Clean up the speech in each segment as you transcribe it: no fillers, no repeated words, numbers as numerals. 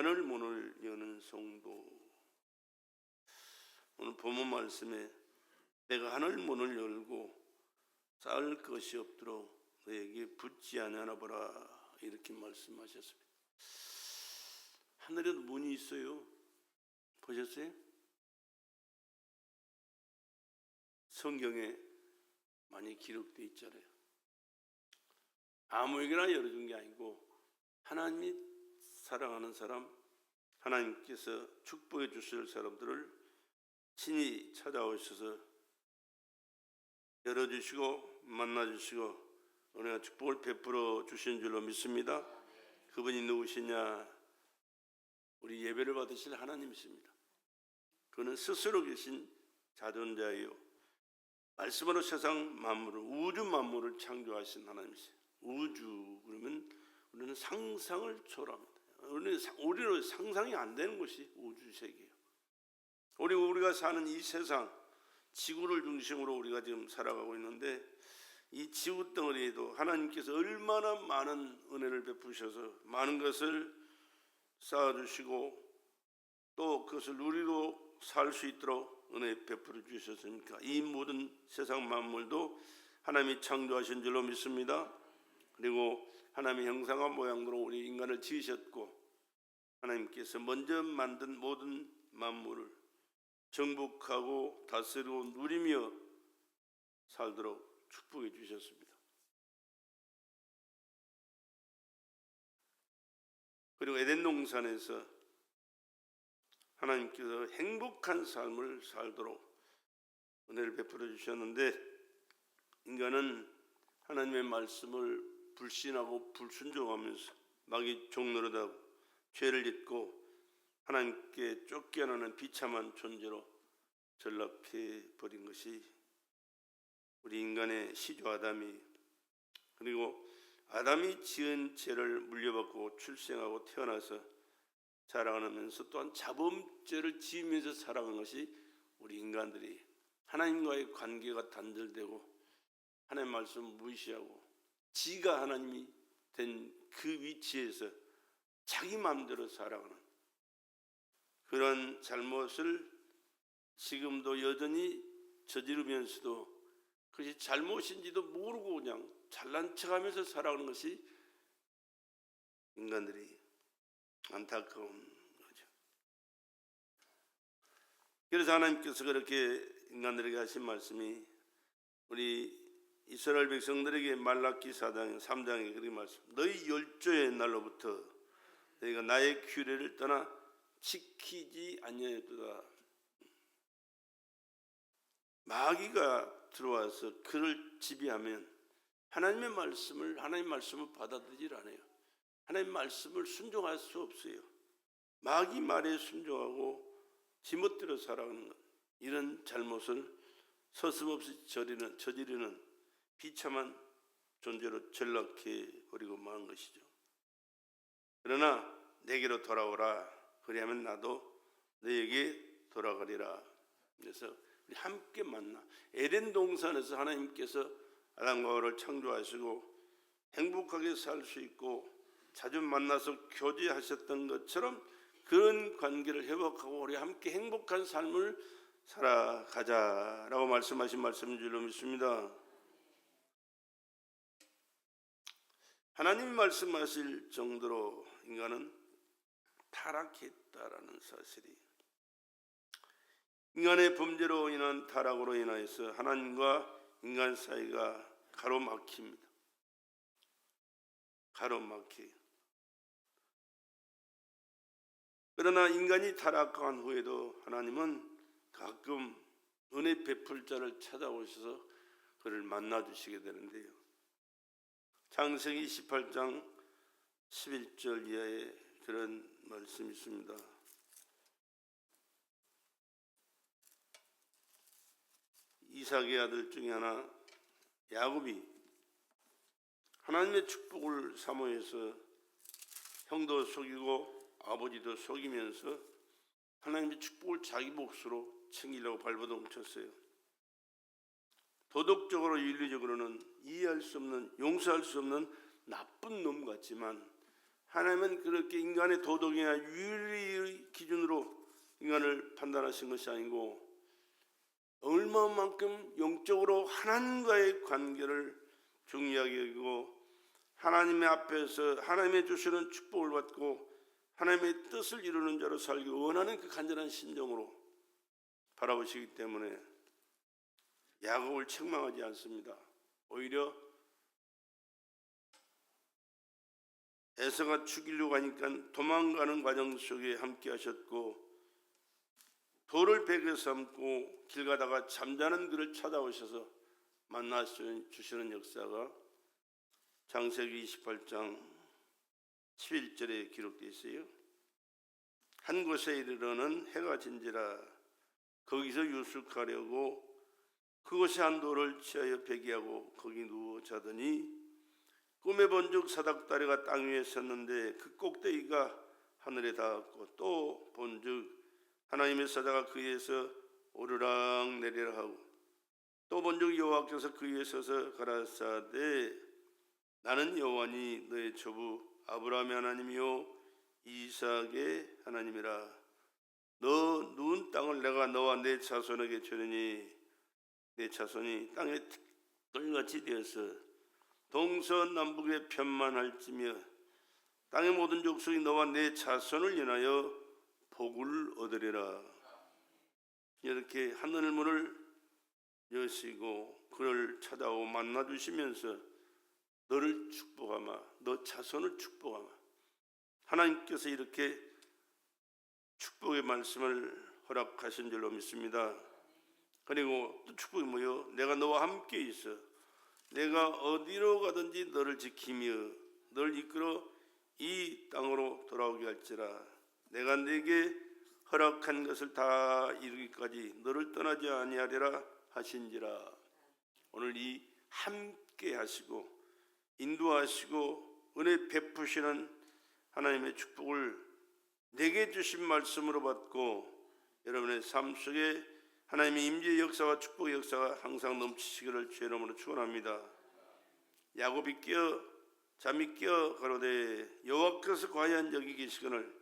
하늘 문을 여는 성도. 오늘 본문 말씀에 내가 하늘 문을 열고 쌓을 것이 없도록 너에게 붙지 아니하나 보라, 이렇게 말씀하셨습니다. 하늘에도 문이 있어요. 보셨어요? 성경에 많이 기록되어 있잖아요. 아무에게나 열어준 게 아니고 하나님이 사랑하는 사람, 하나님께서 축복해 주실 사람들을 친히 찾아오셔서 열어주시고 만나주시고 은혜와 축복을 베풀어 주신 줄로 믿습니다. 그분이 누구시냐? 우리 예배를 받으실 하나님이십니다. 그는 스스로 계신 자존자예요. 말씀으로 세상 만물을, 우주 만물을 창조하신 하나님이세요. 우주 그러면 우리는 상상을 초월합니다. 우리로 상상이 안 되는 것이 우주 세계예요. 우리가 사는 이 세상, 지구를 중심으로 우리가 지금 살아가고 있는데, 이 지구 덩어리에도 하나님께서 얼마나 많은 은혜를 베푸셔서 많은 것을 쌓아주시고 또 그것을 누리로 살 수 있도록 은혜 베풀어 주셨으니까 이 모든 세상 만물도 하나님이 창조하신 줄로 믿습니다. 그리고 하나님의 형상과 모양대로 우리 인간을 지으셨고, 하나님께서 먼저 만든 모든 만물을 정복하고 다스리고 누리며 살도록 축복해 주셨습니다. 그리고 에덴 동산에서 하나님께서 행복한 삶을 살도록 은혜를 베풀어 주셨는데, 인간은 하나님의 말씀을 불신하고 불순종하면서 마귀 종노릇하고 죄를 짓고 하나님께 쫓겨나는 비참한 존재로 전락해 버린 것이 우리 인간의 시조 아담이, 그리고 아담이 지은 죄를 물려받고 출생하고 태어나서 자라가면서 또한 자범죄를 지으면서 살아간 것이 우리 인간들이 하나님과의 관계가 단절되고 하나님 말씀을 무시하고 지가 하나님이 된 그 위치에서 자기 마음대로 살아가는 그런 잘못을 지금도 여전히 저지르면서도 그것이 잘못인지도 모르고 그냥 잘난 척하면서 살아가는 것이 인간들이 안타까운 거죠. 그래서 하나님께서 그렇게 인간들에게 하신 말씀이 우리 이스라엘 백성들에게 말라기 3장에 그렇게 말씀, 너희 열조의 날로부터 너희가 나의 규례를 떠나 지키지 아니하였도다. 마귀가 들어와서 그를 지배하면 하나님 말씀을 받아들이질 않아요. 하나님 말씀을 순종할 수 없어요. 마귀 말에 순종하고 지멋대로 살아가는 것, 이런 잘못을 서슴없이 저지르는 비참한 존재로 전락해 버리고 만 것이죠. 그러나 내게로 돌아오라, 그리하면 나도 너에게 돌아가리라. 그래서 우리 함께 만나, 에덴 동산에서 하나님께서 아담과 하와를 창조하시고 행복하게 살 수 있고 자주 만나서 교제하셨던 것처럼 그런 관계를 회복하고 우리 함께 행복한 삶을 살아가자라고 말씀하신 말씀인 줄로 믿습니다. 하나님이 말씀하실 정도로 인간은 타락했다라는 사실이, 인간의 범죄로 인한 타락으로 인하여서 하나님과 인간 사이가 가로막힙니다. 가로막혀요. 그러나 인간이 타락한 후에도 하나님은 가끔 은혜 베풀 자를 찾아오셔서 그를 만나주시게 되는데요. 창세기 28장 11절 이하에 그런 말씀이 있습니다. 이삭의 아들 중에 하나 야곱이 하나님의 축복을 사모해서 형도 속이고 아버지도 속이면서 하나님의 축복을 자기 몫으로 챙기려고 발버둥 쳤어요. 도덕적으로 윤리적으로는 이해할 수 없는, 용서할 수 없는 나쁜 놈 같지만 하나님은 그렇게 인간의 도덕이나 윤리의 기준으로 인간을 판단하신 것이 아니고 얼마만큼 영적으로 하나님과의 관계를 중요하게 여기고 하나님의 앞에서 하나님의 주시는 축복을 받고 하나님의 뜻을 이루는 자로 살기 원하는 그 간절한 심정으로 바라보시기 때문에 야곱을 책망하지 않습니다. 오히려 에서가 죽이려고 하니까 도망가는 과정 속에 함께 하셨고 돌을 베개 삼고 길 가다가 잠자는 그를 찾아오셔서 만나 주시는 역사가 창세기 28장 11절에 기록되어 있어요. 한 곳에 이르러는 해가 진지라 거기서 유숙하려고 그곳에 한 돌을 취하여 베개하고 거기 누워 자더니 꿈에 본즉 사닥다리가 땅 위에 섰는데 그 꼭대기가 하늘에 닿았고 또 본즉 하나님의 사자가 그 위에서 오르락 내리락 하고 또 본즉 여호와께서 그 위에 서서 가라사대 나는 여호와니 너의 조부 아브라함의 하나님이요 이삭의 하나님이라 너 누운 땅을 내가 너와 내 자손에게 주리니 내 자손이 땅의 뜰같이 되어서 동서남북에 편만할지며 땅의 모든 족속이 너와 내 자손을 인하여 복을 얻으리라. 이렇게 하늘 문을 여시고 그를 찾아오고 만나주시면서 너를 축복하마 너 자손을 축복하마 하나님께서 이렇게 축복의 말씀을 허락하신 줄로 믿습니다. 그리고 또 축복이 뭐요? 내가 너와 함께 있어 내가 어디로 가든지 너를 지키며 너를 이끌어 이 땅으로 돌아오게 할지라 내가 네게 허락한 것을 다 이루기까지 너를 떠나지 아니하리라 하신지라. 오늘 이 함께 하시고 인도하시고 은혜 베푸시는 하나님의 축복을 내게 주신 말씀으로 받고 여러분의 삶 속에 하나님의 임재의 역사와 축복의 역사가 항상 넘치시기를 주의 이름으로 축원합니다. 야곱이 깨어 잠이 깨어 가로되 여호와께서 과연 여기 계시거늘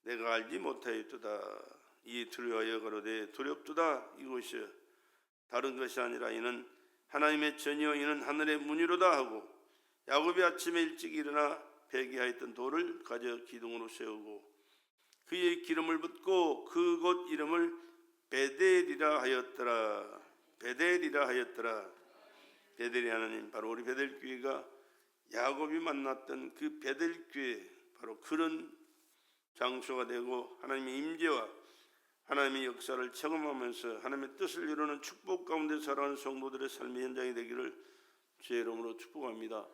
내가 알지 못하였도다. 이 두려워하여 가로되 두렵도다. 이것이 다른 것이 아니라 이는 하나님의 전이요 이는 하늘의 문이로다 하고 야곱이 아침에 일찍 일어나 베개하였던 돌을 가져 기둥으로 세우고 그의 기름을 붓고 그곳 이름을 베델이라 하였더라. 베델이라 하였더라. 베델이 하나님 바로 우리 베델교회가 야곱이 만났던 그 베델교회 바로 그런 장소가 되고 하나님의 임재와 하나님의 역사를 체험하면서 하나님의 뜻을 이루는 축복 가운데 살아가는 성도들의 삶의 현장이 되기를 주의 이름으로 축복합니다.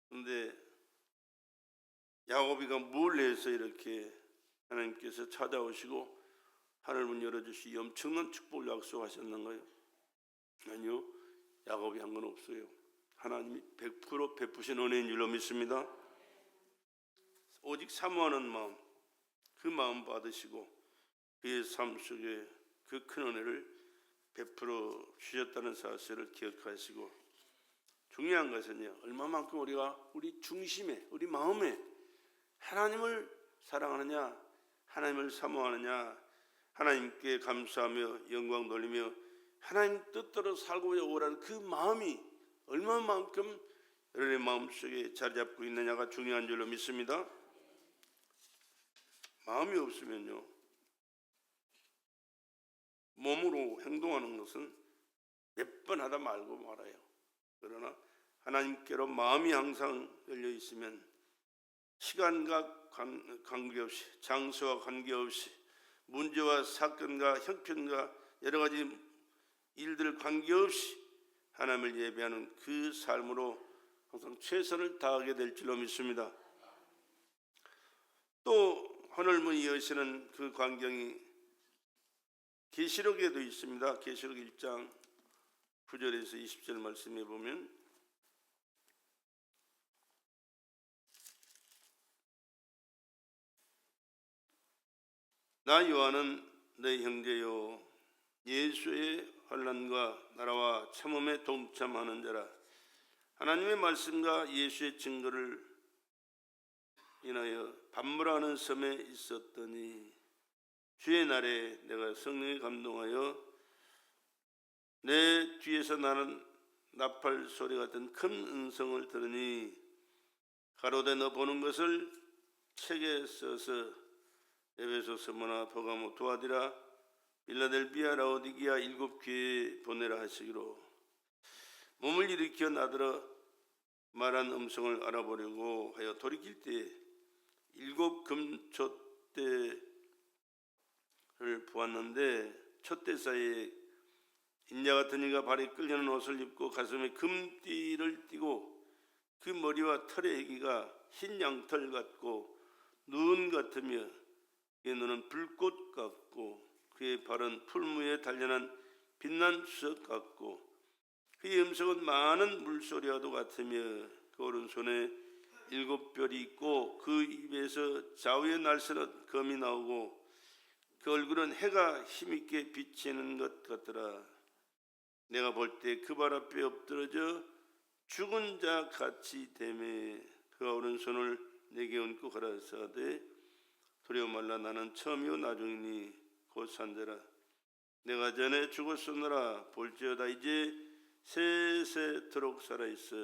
그런데 야곱이가 뭘 해서 이렇게 하나님께서 찾아오시고 하늘문 열어주시 엄청난 축복을 약속하셨는가요? 아니요. 야곱이 한 건 없어요. 하나님이 100% 베푸신 은혜인 줄로 믿습니다. 오직 사모하는 마음, 그 마음 받으시고 그의 삶 속에 그 큰 은혜를 베풀어 주셨다는 사실을 기억하시고 중요한 것은요, 얼마만큼 우리가 우리 중심에, 우리 마음에 하나님을 사랑하느냐, 하나님을 사모하느냐, 하나님께 감사하며 영광 돌리며 하나님 뜻대로 살고자 오라는 그 마음이 얼마만큼 여러분의 마음속에 자리 잡고 있느냐가 중요한 줄로 믿습니다. 마음이 없으면요, 몸으로 행동하는 것은 몇 번 하다 말고 말아요. 그러나 하나님께로 마음이 항상 열려 있으면 시간과 관계없이, 장소와 관계없이, 문제와 사건과 형편과 여러 가지 일들 관계없이 하나님을 예배하는 그 삶으로 항상 최선을 다하게 될 줄로 믿습니다. 또 하늘문이 여시는 그 광경이 계시록에도 있습니다. 계시록 1장 9절에서 20절 말씀해 보면 나 요한은 내 형제요 예수의 환난과 나라와 참음에 동참하는 자라. 하나님의 말씀과 예수의 증거를 인하여 반모라는 섬에 있었더니 주의 날에 내가 성령에 감동하여 내 뒤에서 나는 나팔 소리 같은 큰 음성을 들으니 가로되 너 보는 것을 책에 써서 에베소, 스무나, 버가모, 두아디라, 빌라델비아, 라오디기아 7교회에 보내라 하시기로 몸을 일으켜 나더러 말한 음성을 알아보려고 하여 돌이킬 때 7 금촛대를 보았는데 촛대 사이에 인자 같은 이가 발에 끌리는 옷을 입고 가슴에 금띠를 띠고 그 머리와 털의 해기가 흰 양털 같고 눈 같으며 그의 눈은 불꽃 같고 그의 발은 풀무에 단련한 빛난 수석 같고 그의 음성은 많은 물소리와도 같으며 그 오른손에 7별이 있고 그 입에서 좌우의 날쌘 검이 나오고 그 얼굴은 해가 힘있게 비치는 것 같더라. 내가 볼 때 그 발 앞에 엎드러져 죽은 자 같이 되매 그가 오른손을 내게 얹고 가라사대 두려워 말라 나는 처음이요 나중이니 곧 산자라. 내가 전에 죽었으므라 볼지어다 이제 세세토록 살아있어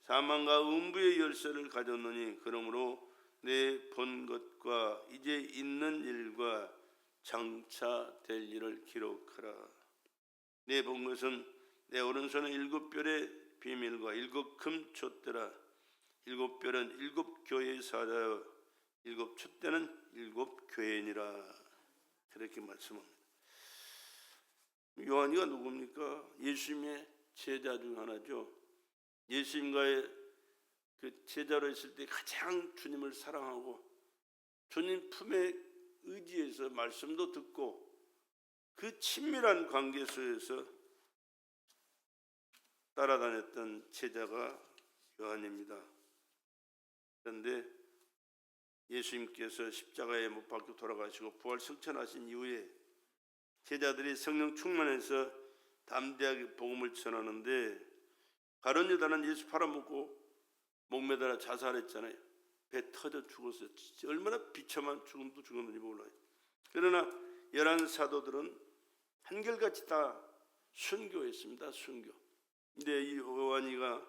사망과 음부의 열쇠를 가졌노니 그러므로 내 본 것과 이제 있는 일과 장차 될 일을 기록하라. 내 본 것은 내 오른손에 7별의 비밀과 7 금촛대라. 7별은 7교회의 사자여 7 촛대는 7 교회니라. 그렇게 말씀합니다. 요한이가 누굽니까? 예수님의 제자 중 하나죠. 예수님과의 그 제자로 있을 때 가장 주님을 사랑하고 주님 품에 의지해서 말씀도 듣고 그 친밀한 관계 속에서 따라다녔던 제자가 요한입니다. 그런데 예수님께서 십자가에 못 박혀 돌아가시고 부활 승천하신 이후에 제자들이 성령 충만해서 담대하게 복음을 전하는데 가룟 유다는 예수 팔아먹고 목매달아 자살했잖아요. 배 터져 죽었어요. 얼마나 비참한 죽음도 죽었는지 몰라요. 그러나 11 사도들은 한결같이 다 순교했습니다. 순교. 근데 이 요한이가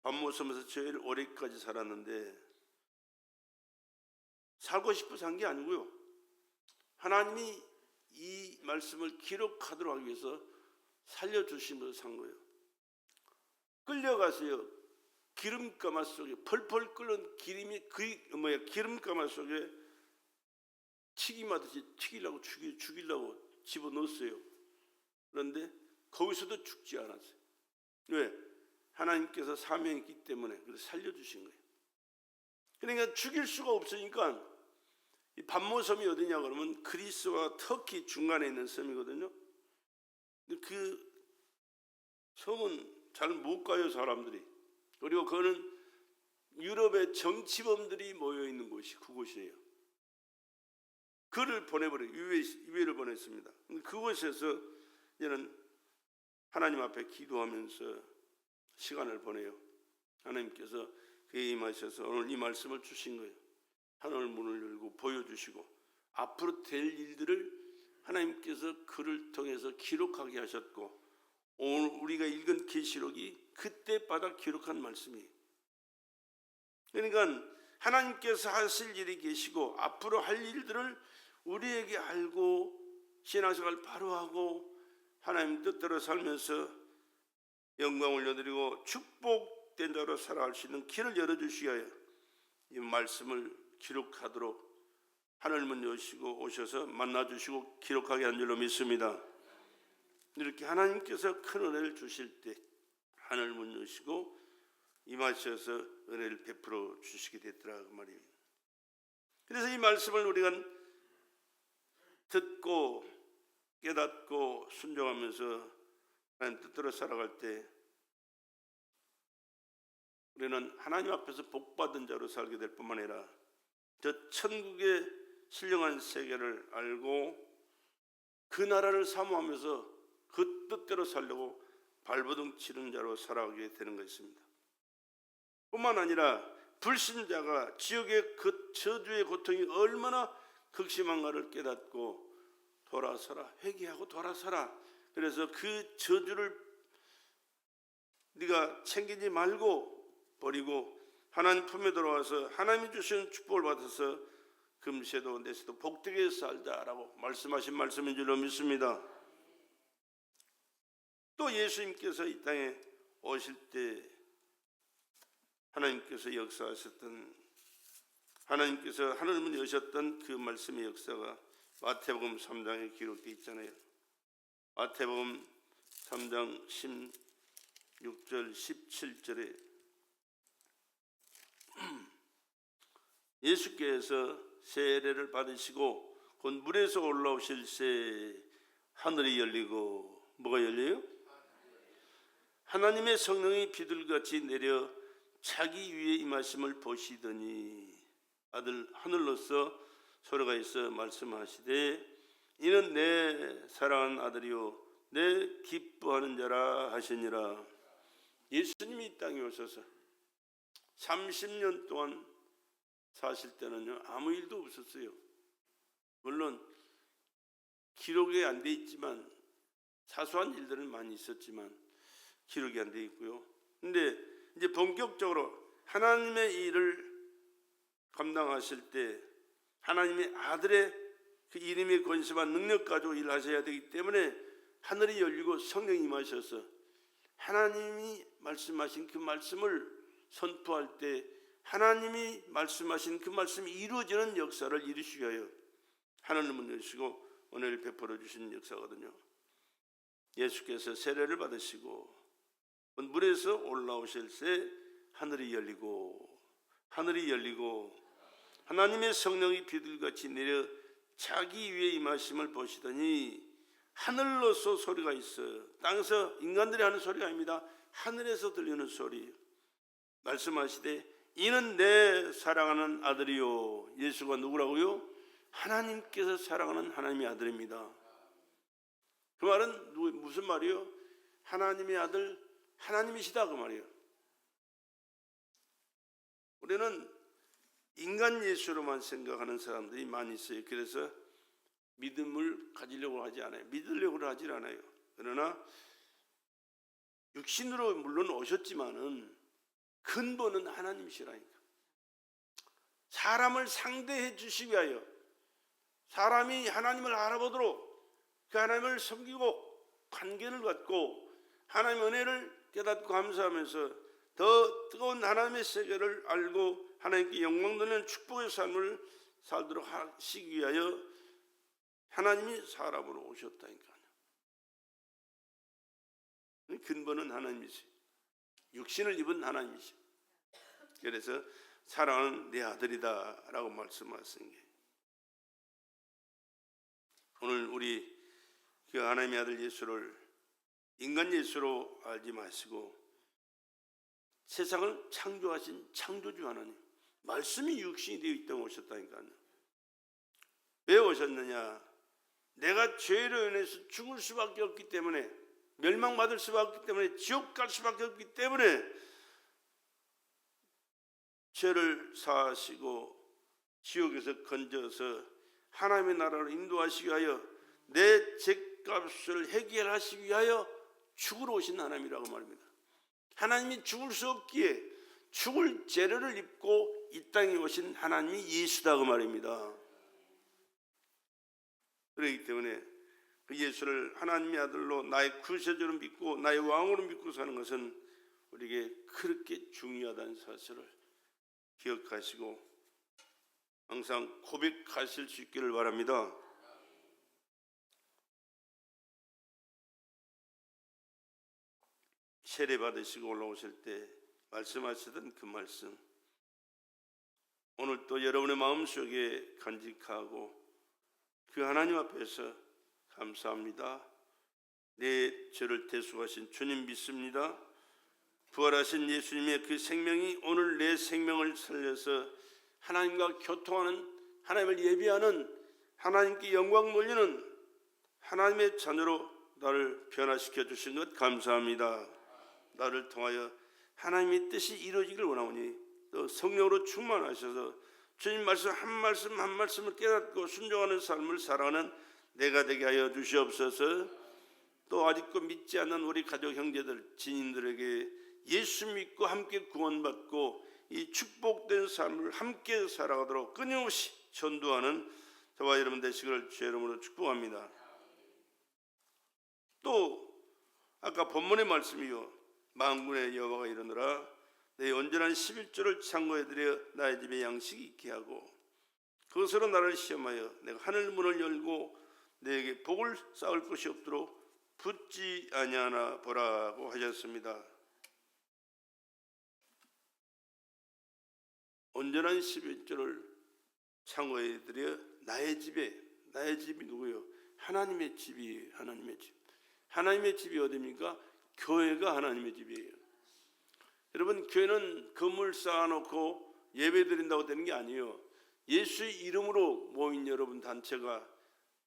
반모섬에서 제일 오래까지 살았는데 살고 싶어서 산 게 아니고요. 하나님이 이 말씀을 기록하도록 하기 위해서 살려주심으로 산 거예요. 끌려가서요. 기름가마 속에 펄펄 끓는 기름가마 속에 튀김하듯이 튀기려고 죽이려고 집어넣었어요. 그런데 거기서도 죽지 않았어요. 왜? 하나님께서 사명이 있기 때문에 그래서 살려주신 거예요. 그러니까 죽일 수가 없으니까 이 반모섬이 어디냐 그러면 그리스와 터키 중간에 있는 섬이거든요. 근데 그 섬은 잘 못 가요 사람들이. 그리고 그거는 유럽의 정치범들이 모여있는 곳이 그곳이에요. 그를 보내버려요. 유해를 보냈습니다. 그곳에서 이제는 하나님 앞에 기도하면서 시간을 보내요. 하나님께서 그에 임하셔서 오늘 이 말씀을 주신 거예요. 하늘 문을 열고 보여주시고 앞으로 될 일들을 하나님께서 그를 통해서 기록하게 하셨고 오늘 우리가 읽은 계시록이 그때 바닥 기록한 말씀이에요. 그러니까 하나님께서 하실 일이 계시고 앞으로 할 일들을 우리에게 알고 신앙생활 바로 하고 하나님 뜻대로 살면서 영광 올려드리고 축복된 자로 살아갈 수 있는 길을 열어주시기 위하여 이 말씀을 기록하도록 하늘문 여시고 오셔서 만나주시고 기록하게 한 줄로 믿습니다. 이렇게 하나님께서 큰 은혜를 주실 때 하늘문 여시고 임하셔서 은혜를 베풀어 주시게 됐더라 그 말이에요. 그래서 이 말씀을 우리가 듣고 깨닫고 순종하면서 하나님 뜻대로 살아갈 때 우리는 하나님 앞에서 복받은 자로 살게 될 뿐만 아니라 저 천국의 신령한 세계를 알고 그 나라를 사모하면서 그 뜻대로 살려고 발버둥 치는 자로 살아가게 되는 것입니다. 뿐만 아니라 불신자가 지옥의 그 저주의 고통이 얼마나 극심한가를 깨닫고 돌아서라, 회개하고 돌아서라. 그래서 그 저주를 네가 챙기지 말고 버리고 하나님 품에 들어와서 하나님이 주시는 축복을 받아서 금세도 내세도 복되게 살자라고 말씀하신 말씀인 줄로 믿습니다. 또 예수님께서 이 땅에 오실 때 하나님께서 역사하셨던, 하나님께서 하늘문에 여셨던 그 말씀의 역사가 마태복음 3장에 기록되어 있잖아요. 마태복음 3장 16절 17절에 예수께서 세례를 받으시고 곧 물에서 올라오실 새 하늘이 열리고, 뭐가 열려요? 하나님의 성령이 비둘기같이 내려 자기 위에 임하심을 보시더니 아들 하늘로서 소리가 있어 말씀하시되 이는 내 사랑하는 아들이요 내 기뻐하는 자라 하시니라. 예수님이 이 땅에 오셔서 30년 동안 사실 때는요 아무 일도 없었어요. 물론 기록이 안 돼 있지만 사소한 일들은 많이 있었지만 기록이 안 돼 있고요. 근데 이제 본격적으로 하나님의 일을 감당하실 때 하나님의 아들의 그 이름의 권세와 능력 가지고 일하셔야 되기 때문에 하늘이 열리고 성령이 임하셔서 하나님이 말씀하신 그 말씀을 선포할 때 하나님이 말씀하신 그 말씀이 이루어지는 역사를 이루시기 위하여 하늘을 문 여시고 은혜를 베풀어 주신 역사거든요. 예수께서 세례를 받으시고 물에서 올라오실 새 하늘이 열리고 하나님의 성령이 비둘기같이 내려 자기 위에 임하심을 보시더니 하늘로서 소리가 있어. 땅에서 인간들이 하는 소리가 아닙니다. 하늘에서 들리는 소리. 말씀하시되 이는 내 사랑하는 아들이요. 예수가 누구라고요? 하나님께서 사랑하는 하나님의 아들입니다. 그 말은 무슨 말이요? 하나님의 아들, 하나님이시다 그 말이에요. 우리는 인간 예수로만 생각하는 사람들이 많이 있어요. 그래서 믿음을 가지려고 하지 않아요. 믿으려고 하지 않아요. 그러나 육신으로 물론 오셨지만은 근본은 하나님이시라니까. 사람을 상대해 주시기 위하여 사람이 하나님을 알아보도록 그 하나님을 섬기고 관계를 갖고 하나님의 은혜를 깨닫고 감사하면서 더 뜨거운 하나님의 세계를 알고 하나님께 영광 돌리는 축복의 삶을 살도록 하시기 위하여 하나님이 사람으로 오셨다니까요. 근본은 하나님이세요. 육신을 입은 하나님이시죠. 그래서 사랑하는 내 아들이다 라고 말씀하신 게 오늘 우리 그 하나님의 아들 예수를 인간 예수로 알지 마시고 세상을 창조하신 창조주 하나님, 말씀이 육신이 되어 있다고 오셨다니까요. 왜 오셨느냐? 내가 죄로 인해서 죽을 수밖에 없기 때문에, 멸망받을 수밖에 없기 때문에, 지옥 갈 수밖에 없기 때문에 죄를 사하시고 지옥에서 건져서 하나님의 나라로 인도하시기 위하여 내 죄값을 해결하시기 위하여 죽으러 오신 하나님이라고 말입니다. 하나님이 죽을 수 없기에 죽을 재료를 입고 이 땅에 오신 하나님이 예수다 그 말입니다. 그렇기 때문에 그 예수를 하나님의 아들로 나의 구세주로 믿고 나의 왕으로 믿고 사는 것은 우리에게 그렇게 중요하다는 사실을 기억하시고 항상 고백하실 수 있기를 바랍니다. 세례 받으시고 올라오실 때 말씀하시던 그 말씀, 오늘 또 여러분의 마음속에 간직하고 그 하나님 앞에서 감사합니다. 내 죄를 대속하신 주님 믿습니다. 부활하신 예수님의 그 생명이 오늘 내 생명을 살려서 하나님과 교통하는, 하나님을 예비하는, 하나님께 영광 돌리는 하나님의 자녀로 나를 변화시켜 주신 것 감사합니다. 나를 통하여 하나님의 뜻이 이루어지길 원하오니 또 성령으로 충만하셔서 주님 말씀 한 말씀 한 말씀을 깨닫고 순종하는 삶을 살아가는 내가 되게 하여 주시옵소서. 또 아직도 믿지 않는 우리 가족 형제들 지인들에게 예수 믿고 함께 구원받고 이 축복된 삶을 함께 살아가도록 끊임없이 전도하는 저와 여러분 되시기를 주의 이름으로 축복합니다. 또 아까 본문의 말씀이요, 만군의 여호와가 이르노라 내 온전한 11조를 창고에 들여 나의 집에 양식이 있게 하고 그것으로 나를 시험하여 내가 하늘 문을 열고 내게 복을 쌓을 것이 없도록 붙지 아니하나 보라고 하셨습니다. 온전한 11조를 창고에 들여 나의 집에, 나의 집이 누구요? 하나님의 집이에요. 하나님의 집. 하나님의 집이 어디입니까? 교회가 하나님의 집이에요. 여러분, 교회는 건물 쌓아놓고 예배드린다고 되는 게 아니에요. 예수의 이름으로 모인 여러분 단체가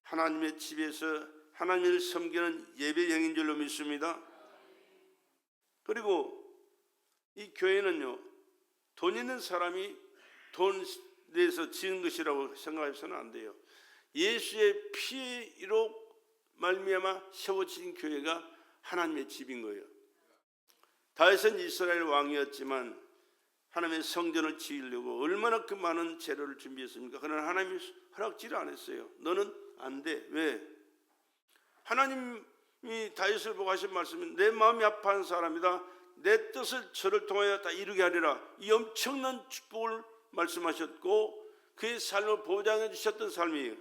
하나님의 집에서 하나님을 섬기는 예배형인 줄로 믿습니다. 그리고 이 교회는요, 돈 있는 사람이 돈 내서 지은 것이라고 생각해서는 안 돼요. 예수의 피로 말미암아 세워진 교회가 하나님의 집인 거예요. 다윗은 이스라엘 왕이었지만 하나님의 성전을 지으려고 얼마나 그 많은 재료를 준비했습니까? 그러나 하나님이 허락지를 안 했어요. 너는 안 돼. 왜? 하나님이 다윗을 보고 하신 말씀은 내 마음이 아파한 사람이다. 내 뜻을 저를 통하여 다 이루게 하리라. 이 엄청난 축복을 말씀하셨고 그의 삶을 보장해 주셨던 삶이에요.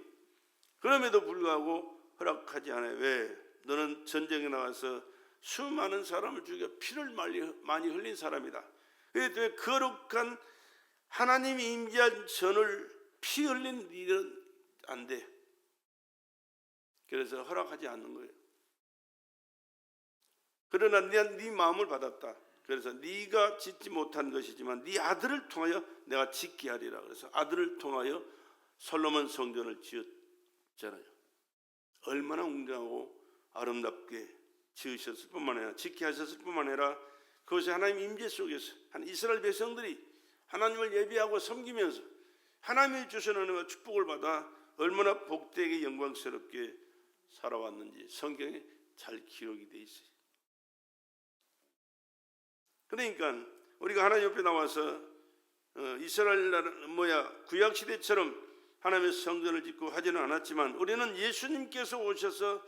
그럼에도 불구하고 허락하지 않아요. 왜? 너는 전쟁에 나가서 수많은 사람을 죽여 피를 많이 흘린 사람이다. 왜 거룩한 하나님이 임재한 전을 피 흘린 일은 안 돼. 그래서 허락하지 않는 거예요. 그러나 네 마음을 받았다. 그래서 네가 짓지 못한 것이지만 네 아들을 통하여 내가 짓게 하리라. 그래서 아들을 통하여 솔로몬 성전을 지었잖아요. 얼마나 웅장하고 아름답게 지으셨을 뿐만 아니라 짓게 하셨을 뿐만 아니라 그것이 하나님 임재 속에서 한 이스라엘 백성들이 하나님을 예배하고 섬기면서 하나님이 주시는 은혜와 축복을 받아 얼마나 복되게 영광스럽게 살아왔는지 성경에 잘 기록이 돼 있어요. 그러니까 우리가 하나님 옆에 나와서 이스라엘 구약 시대처럼 하나님의 성전을 짓고 하지는 않았지만 우리는 예수님께서 오셔서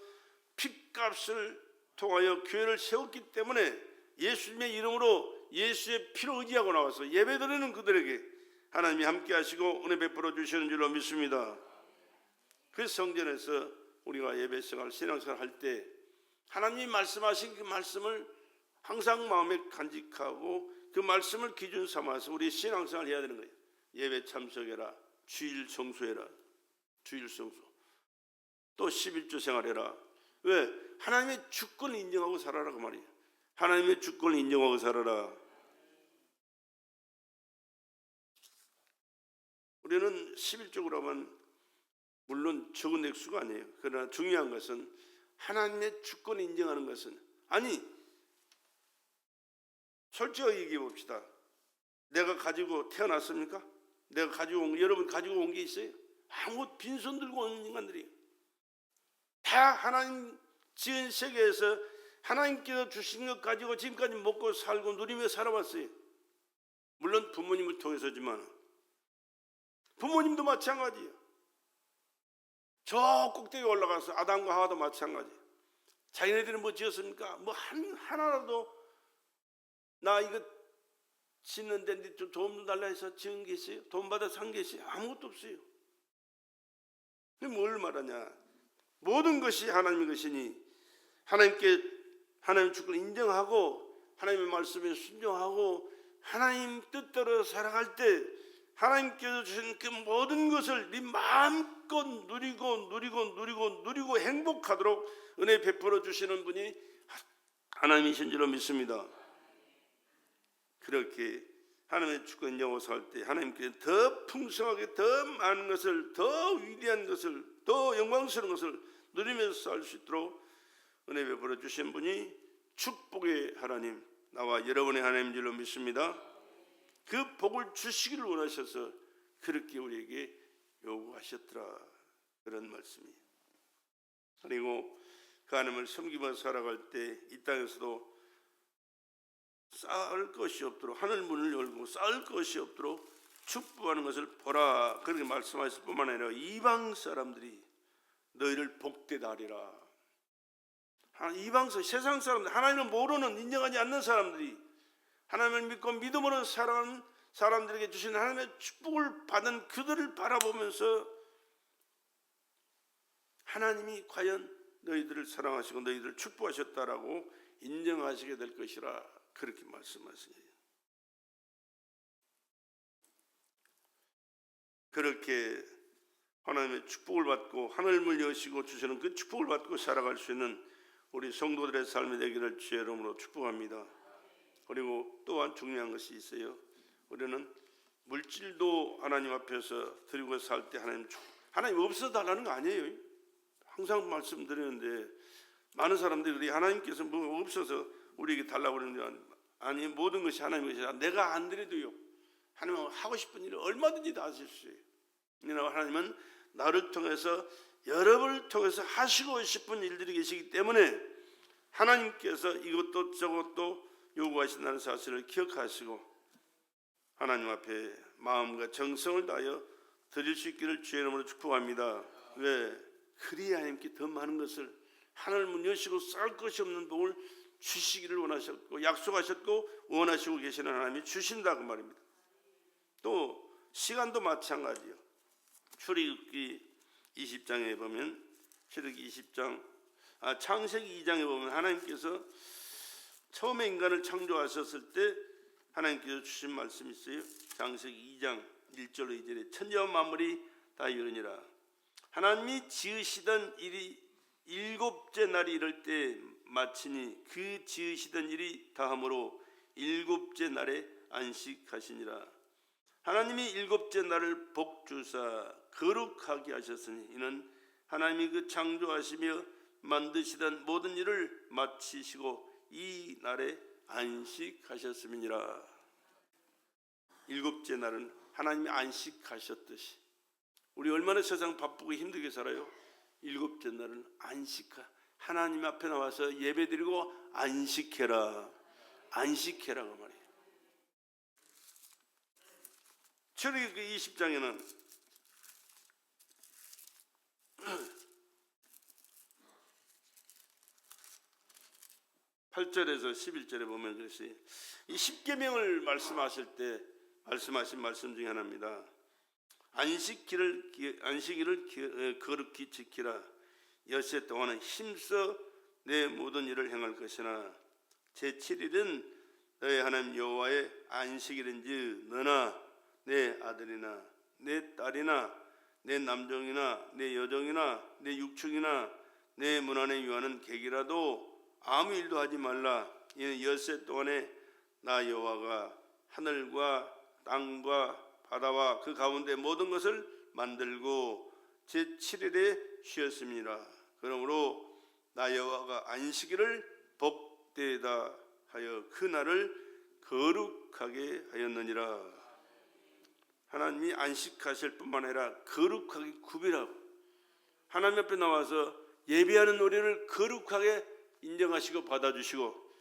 핏값을 통하여 교회를 세웠기 때문에 예수님의 이름으로 예수의 피로 의지하고 나와서 예배드리는 그들에게 하나님이 함께 하시고 은혜 베풀어 주시는 줄로 믿습니다. 그 성전에서 우리가 예배생활, 신앙생활 할 때 하나님이 말씀하신 그 말씀을 항상 마음에 간직하고 그 말씀을 기준 삼아서 우리 신앙생활 해야 되는 거예요. 예배 참석해라, 주일 성수해라, 주일 성수, 또 11조 생활해라. 왜? 하나님의 주권을 인정하고 살아라 그 말이에요. 하나님의 주권을 인정하고 살아라. 우리는 11조로 하면 물론 적은 액수가 아니에요. 그러나 중요한 것은 하나님의 주권을 인정하는 것은 아니 솔직하게 얘기해 봅시다. 내가 가지고 태어났습니까? 내가 가지고 온, 여러분 가지고 온 게 있어요? 아무 빈손 들고 온 인간들이 다 하나님 지은 세계에서 하나님께서 주신 것 가지고 지금까지 먹고 살고 누리며 살아왔어요. 물론 부모님을 통해서지만 부모님도 마찬가지예요. 저 꼭대기에 올라가서 아담과 하와도 마찬가지. 자기네들은 뭐 지었습니까? 뭐 하나라도 나 이거 짓는데 좀 도움 좀 달라 해서 지은 게 있어요? 돈 받아 산 게 있어요? 아무것도 없어요. 뭘 말하냐? 모든 것이 하나님의 것이니 하나님께 하나님의 주권을 인정하고 하나님의 말씀에 순종하고 하나님 뜻대로 살아갈 때 하나님께서 주신 그 모든 것을 네 마음껏 누리고 행복하도록 은혜 베풀어 주시는 분이 하나님이신 줄로 믿습니다. 그렇게 하나님의 주권 인정하고 살 때 하나님께 더 풍성하게 더 많은 것을 더 위대한 것을 더 영광스러운 것을 누리면서 살 수 있도록 은혜 베풀어 주신 분이 축복의 하나님, 나와 여러분의 하나님인 줄로 믿습니다. 그 복을 주시기를 원하셔서 그렇게 우리에게 요구하셨더라, 그런 말씀이에요. 그리고 그 하나님을 섬기며 살아갈 때 이 땅에서도 쌓을 것이 없도록, 하늘 문을 열고 쌓을 것이 없도록 축복하는 것을 보라, 그렇게 말씀하실 뿐만 아니라 이방 사람들이 너희를 복되다 하리라. 이방 세상 사람들, 하나님을 모르는, 인정하지 않는 사람들이 하나님을 믿고 믿음으로 살아가는 사람들에게 주신 하나님의 축복을 받은 그들을 바라보면서 하나님이 과연 너희들을 사랑하시고 너희들을 축복하셨다라고 인정하시게 될 것이라, 그렇게 말씀하세요. 그렇게 하나님의 축복을 받고 하늘을 여시고 주시는 그 축복을 받고 살아갈 수 있는 우리 성도들의 삶이 되기를 주의 이름으로 축복합니다. 그리고 또한 중요한 것이 있어요. 우리는 물질도 하나님 앞에서 드리고 살 때 하나님 없어 달라는 거 아니에요. 항상 말씀드리는데 많은 사람들이 하나님께서 뭐 없어서 우리에게 달라고 그러는데, 아니, 모든 것이 하나님의 것이라 내가 안 드려도요, 하나님은 하고 싶은 일을 얼마든지 다 하실 수 있어요. 하나님은 나를 통해서, 여러분을 통해서 하시고 싶은 일들이 계시기 때문에 하나님께서 이것도 저것도 요구하신다는 사실을 기억하시고 하나님 앞에 마음과 정성을 다하여 드릴 수 있기를 주의 이름으로 축복합니다. 왜? 그리야 하나님께 더 많은 것을, 하늘 문 여시고 쌓을 것이 없는 복을 주시기를 원하셨고 약속하셨고 원하시고 계시는 하나님이 주신다고 말입니다. 또 시간도 마찬가지요. 출애굽기 20장에 보면, 출애굽기 20장, 창세기 2장에 보면 하나님께서 처음에 인간을 창조하셨을 때 하나님께서 주신 말씀이 있어요. 창세기 2장 1절로 2절에 천지와 만물이 다 이르니라. 하나님이 지으시던 일이 일곱째 날이 이를 때 마치니 그 지으시던 일이 다함으로 일곱째 날에 안식하시니라. 하나님이 일곱째 날을 복주사 거룩하게 하셨으니 이는 하나님이 그 창조하시며 만드시던 모든 일을 마치시고 이 날에 안식하셨음이니라. 일곱째 날은 하나님이 안식하셨듯이, 우리 얼마나 세상 바쁘고 힘들게 살아요. 일곱째 날은 하나님 앞에 나와서 예배드리고 안식해라, 안식해라고 말이에요. 출애굽기 20장에는 8절에서 11절에 보면 그것이 이 십계명을 말씀하실 때 말씀하신 말씀 중에 하나입니다. 안식일을 거룩히 지키라. 엿새 동안은 힘써 내 모든 일을 행할 것이나 제7일은 너의 하나님 여호와의 안식일인지 너나 내 아들이나 내 딸이나 내 남종이나 내 여종이나 내 육축이나 내 문 안에 유하는 객이라도 아무 일도 하지 말라. 이는 엿새 동안에 나 여호와가 하늘과 땅과 바다와 그 가운데 모든 것을 만들고 제7일에 쉬었습니다. 그러므로 나 여호와가 안식일을 복되다 하여 그 날을 거룩하게 하였느니라. 하나님이 안식하실 뿐만 아니라 거룩하게 구별하고 하나님 앞에 나와서 예배하는 우리를 거룩하게 인정하시고 받아주시고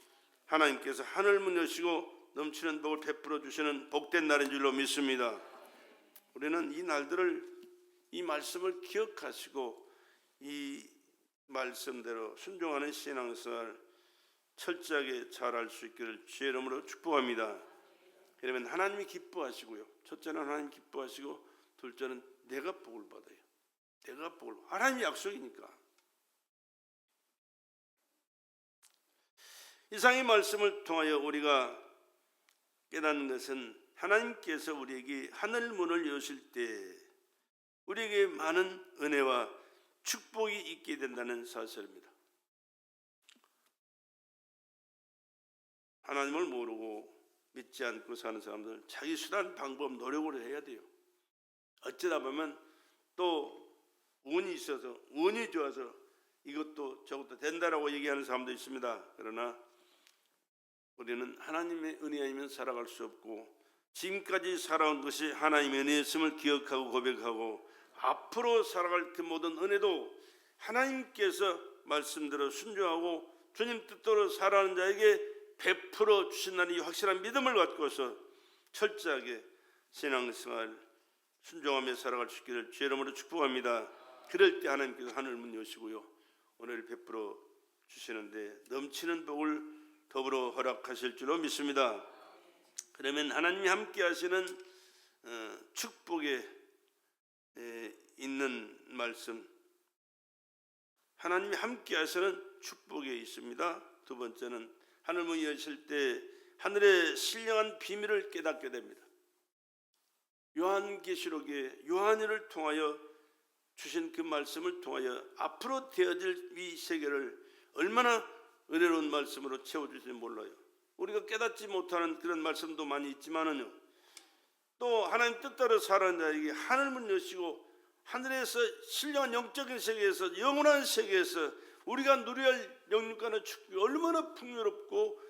하나님께서 하늘문 여시고 넘치는 복을 베풀어 주시는 복된 날인 줄로 믿습니다. 우리는 이 날들을, 이 말씀을 기억하시고 이 말씀대로 순종하는 신앙생활 철저하게 잘할 수 있기를 주의 이름으로 축복합니다. 그러면 하나님이 기뻐하시고요. 첫째는 하나님 기뻐하시고 둘째는 내가 복을 받아요. 내가 복을, 하나님의 약속이니까. 이상의 말씀을 통하여 우리가 깨닫는 것은 하나님께서 우리에게 하늘 문을 여실 때 우리에게 많은 은혜와 축복이 있게 된다는 사실입니다. 하나님을 모르고 믿지 않고 사는 사람들은 자기 수단, 방법, 노력을 해야 돼요. 어쩌다 보면 또 운이 있어서, 운이 좋아서 이것도 저것도 된다라고 얘기하는 사람도 있습니다. 그러나 우리는 하나님의 은혜 아니면 살아갈 수 없고, 지금까지 살아온 것이 하나님의 은혜였음을 기억하고 고백하고, 앞으로 살아갈 그 모든 은혜도 하나님께서 말씀대로 순종하고 주님 뜻대로 살아가는 자에게 베풀어 주신다는 이 확실한 믿음을 갖고서 철저하게 신앙생활 순종하며 살아갈 수 있기를 주의 이름으로 축복합니다. 그럴 때 하나님께서 하늘 문 여시고요, 오늘 베풀어 주시는데 넘치는 복을 더불어 허락하실 줄로 믿습니다. 그러면 하나님이 함께 하시는 축복에 있는 말씀, 하나님이 함께 하시는 축복에 있습니다. 두 번째는 하늘 문이 여실 때 하늘의 신령한 비밀을 깨닫게 됩니다. 요한계시록에 요한을 통하여 주신 그 말씀을 통하여 앞으로 되어질 이 세계를 얼마나 은혜로운 말씀으로 채워주실지 몰라요. 우리가 깨닫지 못하는 그런 말씀도 많이 있지만은요, 또 하나님 뜻대로 살아가는 자에게 하늘문 여시고 하늘에서 신령한 영적인 세계에서, 영원한 세계에서 우리가 누려야 할 영육간의 축복이 얼마나 풍요롭고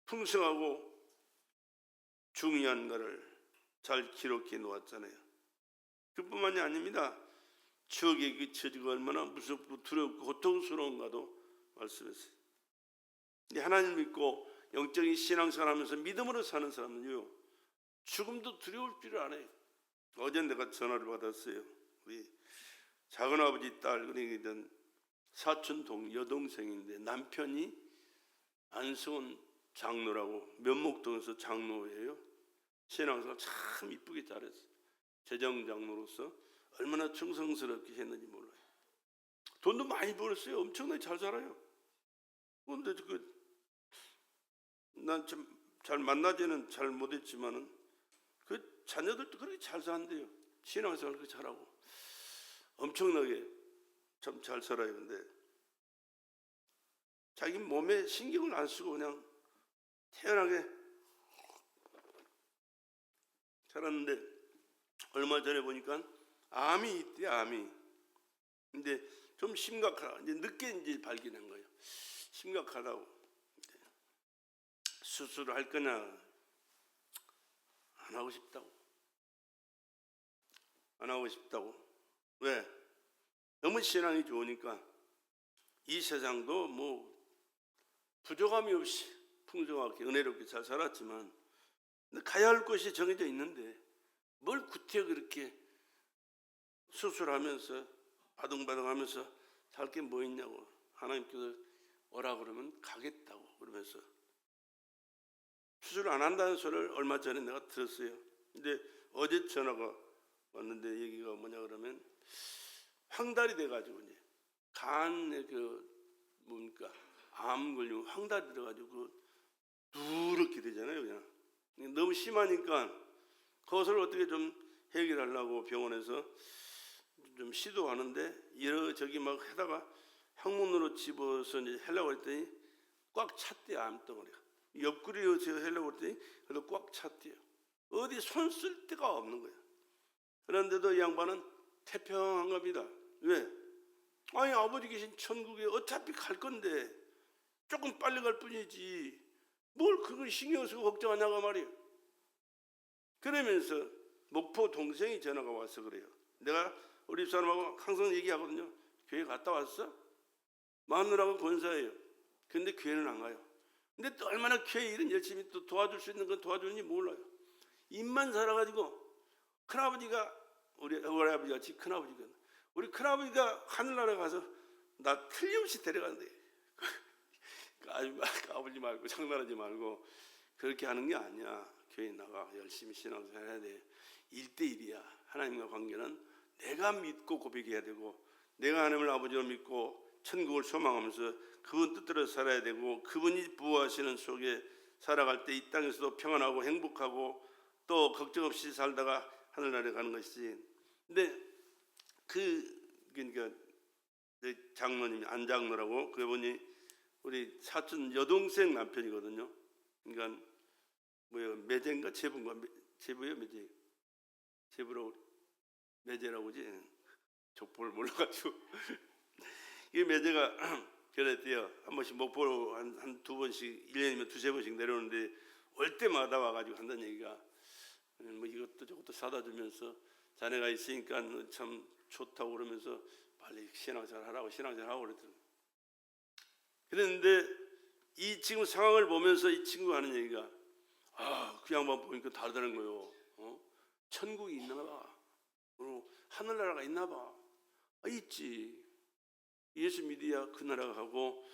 풍성하고 중요한가를 잘 기록해 놓았잖아요. 그뿐만이 아닙니다. 추억에 그쳐지고 얼마나 무섭고 두렵고 고통스러운가도 말씀했어요. 하나님 믿고 영적인 신앙생활 하면서 믿음으로 사는 사람은요, 죽음도 두려울 필요 안 해요. 어제 내가 전화를 받았어요. 우리 작은아버지 딸, 그러니까 사촌 여동생인데 남편이 안승원 장로라고 면목동에서 장로예요. 신앙생활 참 이쁘게 잘했어요. 재정장로로서 얼마나 충성스럽게 했는지 몰라요. 돈도 많이 벌었어요. 엄청나게 잘 살아요. 그런데 난 잘 만나지는 잘 못했지만은 그 자녀들도 그렇게 잘 산대요. 신앙생활 그렇게 잘하고 엄청나게 참 잘 살아요. 근데 자기 몸에 신경을 안 쓰고 그냥 태연하게 살았는데 얼마 전에 보니까 암이 있대, 암이. 근데 좀 심각하다. 이제 늦게 이제 발견한 거예요. 심각하다고. 수술을 할 거냐, 안 하고 싶다고. 안 하고 싶다고. 왜? 너무 신앙이 좋으니까 이 세상도 뭐 부족함이 없이 풍성하게 은혜롭게 잘 살았지만 가야 할 곳이 정해져 있는데 뭘 구태여 그렇게 수술하면서 바둥바둥하면서 살 게 뭐 있냐고. 하나님께서 오라 그러면 가겠다고 그러면서 수술 안 한다는 소리를 얼마 전에 내가 들었어요. 근데 어제 전화가 왔는데 얘기가 뭐냐 그러면 황달이 돼가지고 이제 간에 뭡니까 암 걸리고 황달이 들어가지고 누렇게 되잖아요. 그냥 너무 심하니까 그것을 어떻게 좀 해결하려고 병원에서 좀 시도하는데 여기저기 막 하다가 항문으로 집어서 이제 하려고 했더니 꽉 찼대요. 암덩어리가. 옆구리로 제가 하려고 했더니 그래도 꽉 찼대요. 어디 손 쓸 데가 없는 거예요. 그런데도 이 양반은 태평한 겁니다. 왜? 아니 아버지 계신 천국에 어차피 갈 건데 조금 빨리 갈 뿐이지 뭘 그걸 신경 쓰고 걱정하냐고 말이에요. 그러면서 목포 동생이 전화가 와서 그래요. 내가 우리 집사람하고 항상 얘기하거든요. 교회 갔다 왔어? 마누라가 권사예요. 근데 교회는 안 가요. 근데 또 얼마나 교회 일은 열심히 또 도와줄 수 있는 건 도와주는지 몰라요. 입만 살아가지고 큰아버지가 우리 아버지 같이 큰아버지가 우리 큰아버지가 하늘나라 가서 나 틀림없이 데려가는데 까불지 말고 장난하지 말고 그렇게 하는 게 아니야. 교회 나가 열심히 신앙생활 해야 돼. 1대1이야. 하나님과 관계는 내가 믿고 고백해야 되고 내가 하나님을 아버지로 믿고 천국을 소망하면서 그분 뜻대로 살아야 되고 그분이 부어하시는 속에 살아갈 때 이 땅에서도 평안하고 행복하고 또 걱정 없이 살다가 하늘나라에 가는 것이지. 근데 그러니까 장로님이 안장로라고 그분이 우리 사촌 여동생 남편이거든요. 그러니까 뭐요 매제인가 제부인가 제부요 매제 제부라고 매제라고 하지 족보를 몰라가지고 이 매제가 그랬대요. 한 번씩 목포로 한 두 번씩, 1년이면 두세 번씩 내려오는데 올 때마다 와가지고 한다는 얘기가 뭐 이것도 저것도 사다 주면서 자네가 있으니까 참 좋다고 그러면서 빨리 신앙생활 하라고 신앙생활 하고 그러더라고요. 그랬는데 이 지금 상황을 보면서 이 친구가 하는 얘기가 그 양반 보니까 다르다는 거예요. 천국이 있나 봐. 그리고 하늘나라가 있나 봐. 있지. 예수 믿어야 그 나라가 가고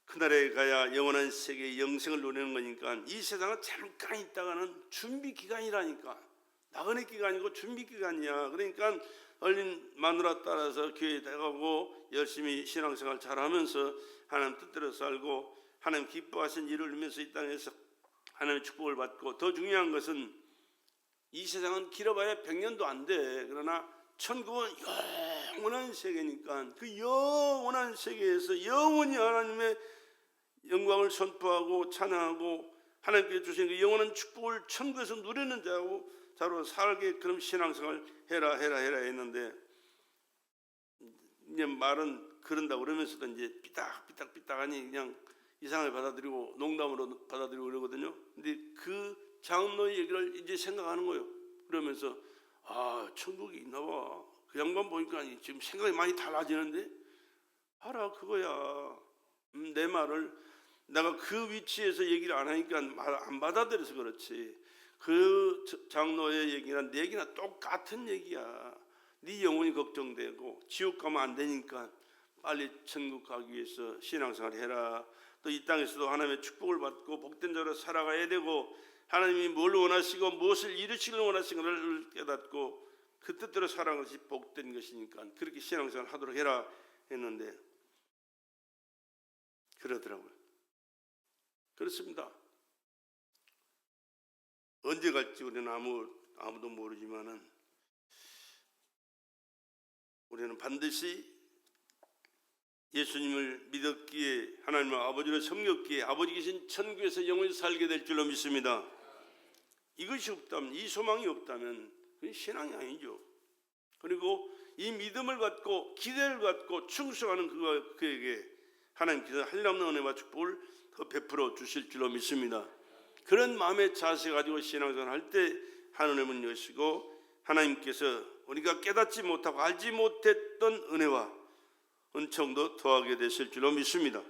그 나라에 가야 영원한 세계의 영생을 누리는 거니까 이 세상은 잠깐 있다가는 준비 기간이라니까. 나그네 기간이고 준비 기간이야. 그러니까 얼른 마누라 따라서 교회에 나가고 열심히 신앙생활 잘하면서 하나님 뜻대로 살고 하나님 기뻐하신 일을 이루면서 이 땅에서 하나님의 축복을 받고, 더 중요한 것은 이 세상은 길어봐야 100년도 안 돼. 그러나 천국은 영원한 세계니까 그 영원한 세계에서 영원히 하나님의 영광을 선포하고 찬양하고 하나님께 주신 그 영원한 축복을 천국에서 누리는 자로 살게 그럼 신앙생활 해라 했는데, 이제 말은 그런다고 그러면서도 이제 삐딱하니 그냥 이상하게 받아들이고 농담으로 받아들이고 그러거든요. 근데 그 장로의 얘기를 이제 생각하는 거예요. 그러면서 천국이 있나 봐. 그 양반 보니까 지금 생각이 많이 달라지는데 알아 그거야. 내 말을 내가 그 위치에서 얘기를 안 하니까 말 안 받아들여서 그렇지. 그 장로의 얘기나 내 얘기나 똑같은 얘기야. 네 영혼이 걱정되고 지옥 가면 안 되니까 빨리 천국 가기 위해서 신앙생활 해라. 또 이 땅에서도 하나님의 축복을 받고 복된 자로 살아가야 되고 하나님이 뭘 원하시고 무엇을 이루시길 원하시는가를 깨닫고 그 뜻대로 살아가는 것이 복된 것이니까 그렇게 신앙생활 하도록 해라 했는데 그러더라고요. 그렇습니다. 언제 갈지 우리는 아무도 모르지만은 우리는 반드시 예수님을 믿었기에 하나님의 아버지를 섬겼기에 아버지 계신 천국에서 영원히 살게 될 줄로 믿습니다. 이것이 없다면, 이 소망이 없다면 그건 신앙이 아니죠. 그리고 이 믿음을 갖고 기대를 갖고 충성하는 그에게 하나님께서 한량없는 은혜와 축복을 더 베풀어 주실 줄로 믿습니다. 그런 마음의 자세 가지고 신앙생활 할 때 하나님은 여시고 하나님께서 우리가 깨닫지 못하고 알지 못했던 은혜와 은총도 더하게 되실 줄로 믿습니다.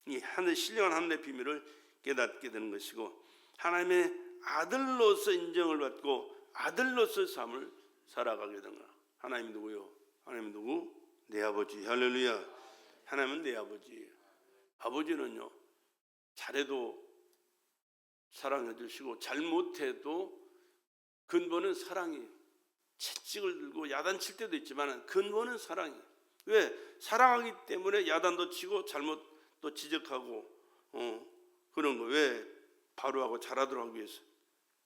이 신령한 하늘의 비밀을 깨닫게 되는 것이고 하나님의 아들로서 인정을 받고 아들로서 삶을 살아가게 되는 거야. 하나님 누구요? 하나님 누구? 내 아버지. 할렐루야. 하나님은 내 아버지예요. 아버지는요 잘해도 사랑해 주시고 잘못해도 근본은 사랑이에요. 채찍을 들고 야단칠 때도 있지만 근본은 사랑이에요. 왜? 사랑하기 때문에 야단도 치고 잘못도 지적하고 그런 거. 왜? 바로하고 잘하도록 하기 위해서.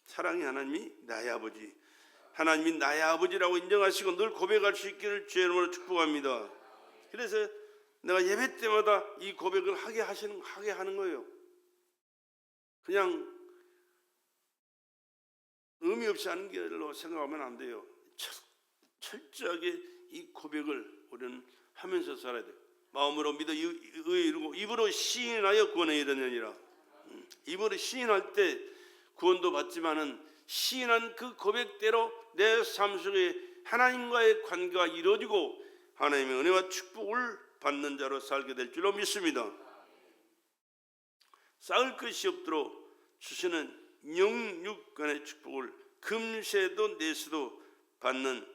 사랑이 하나님이 나의 아버지, 하나님이 나의 아버지라고 인정하시고 늘 고백할 수 있기를 주의 이름으로 축복합니다. 그래서 내가 예배 때마다 이 고백을 하게 하는 거예요. 그냥 의미 없이 하는 길로 생각하면 안 돼요. 철저하게 이 고백을 우리는 하면서 살아야 돼요. 마음으로 믿어 의에 이르고 입으로 시인하여 구원에 이르느니라. 입으로 시인할 때 구원도 받지만은 시인한 그 고백대로 내 삶 속에 하나님과의 관계가 이루어지고 하나님의 은혜와 축복을 받는 자로 살게 될 줄로 믿습니다. 쌓을 것이 없도록 주시는 영육간의 축복을 금세도 내세도 받는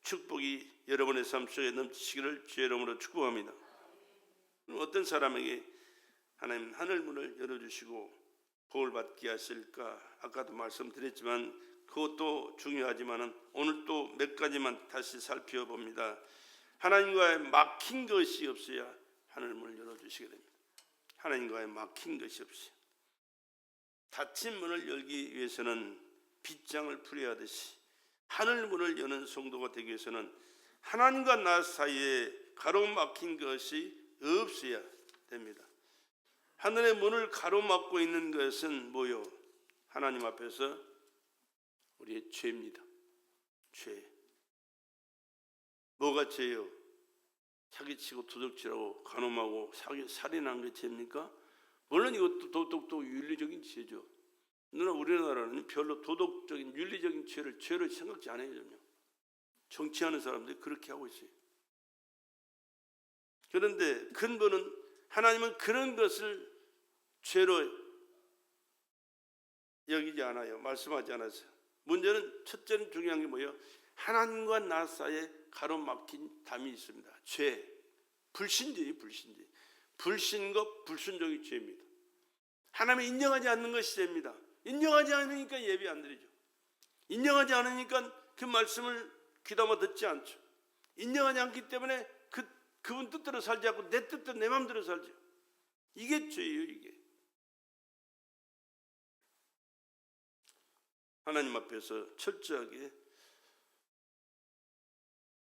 축복이 여러분의 삶 속에 넘치기를 주의 이름으로 축복합니다. 어떤 사람에게 하나님 하늘문을 열어주시고 복을 받게 하실까? 아까도 말씀드렸지만 그것도 중요하지만 오늘 또 몇 가지만 다시 살펴봅니다. 하나님과의 막힌 것이 없어야 하늘문을 열어주시게 됩니다. 하나님과의 막힌 것이 없어요. 닫힌 문을 열기 위해서는 빗장을 풀이하듯이 하늘문을 여는 성도가 되기 위해서는 하나님과 나 사이에 가로막힌 것이 없어야 됩니다. 하늘의 문을 가로막고 있는 것은 뭐요? 하나님 앞에서 우리의 죄입니다. 죄. 뭐가 죄요? 사기치고 도둑질하고 간음하고 살인한 게 죄입니까? 물론 이것도 도덕도 윤리적인 죄죠. 그러나 우리나라는 별로 도덕적인 윤리적인 죄를 죄로 생각지 않아요. 전혀. 정치하는 사람들이 그렇게 하고 있어요. 그런데 근본은 하나님은 그런 것을 죄로 여기지 않아요. 말씀하지 않았어요. 문제는 첫째는 중요한 게 뭐예요? 하나님과 나 사이에 가로막힌 담이 있습니다. 죄, 불신죄예요. 불신죄. 불신과 불순종이 죄입니다. 하나님이 인정하지 않는 것이 죄입니다. 인정하지 않으니까 예배 안 드리죠. 인정하지 않으니까 그 말씀을 귀담아 듣지 않죠. 인정하지 않기 때문에 그분 뜻대로 살지 않고 내 뜻대로 내 마음대로 살죠. 이게 죄예요. 이게 하나님 앞에서 철저하게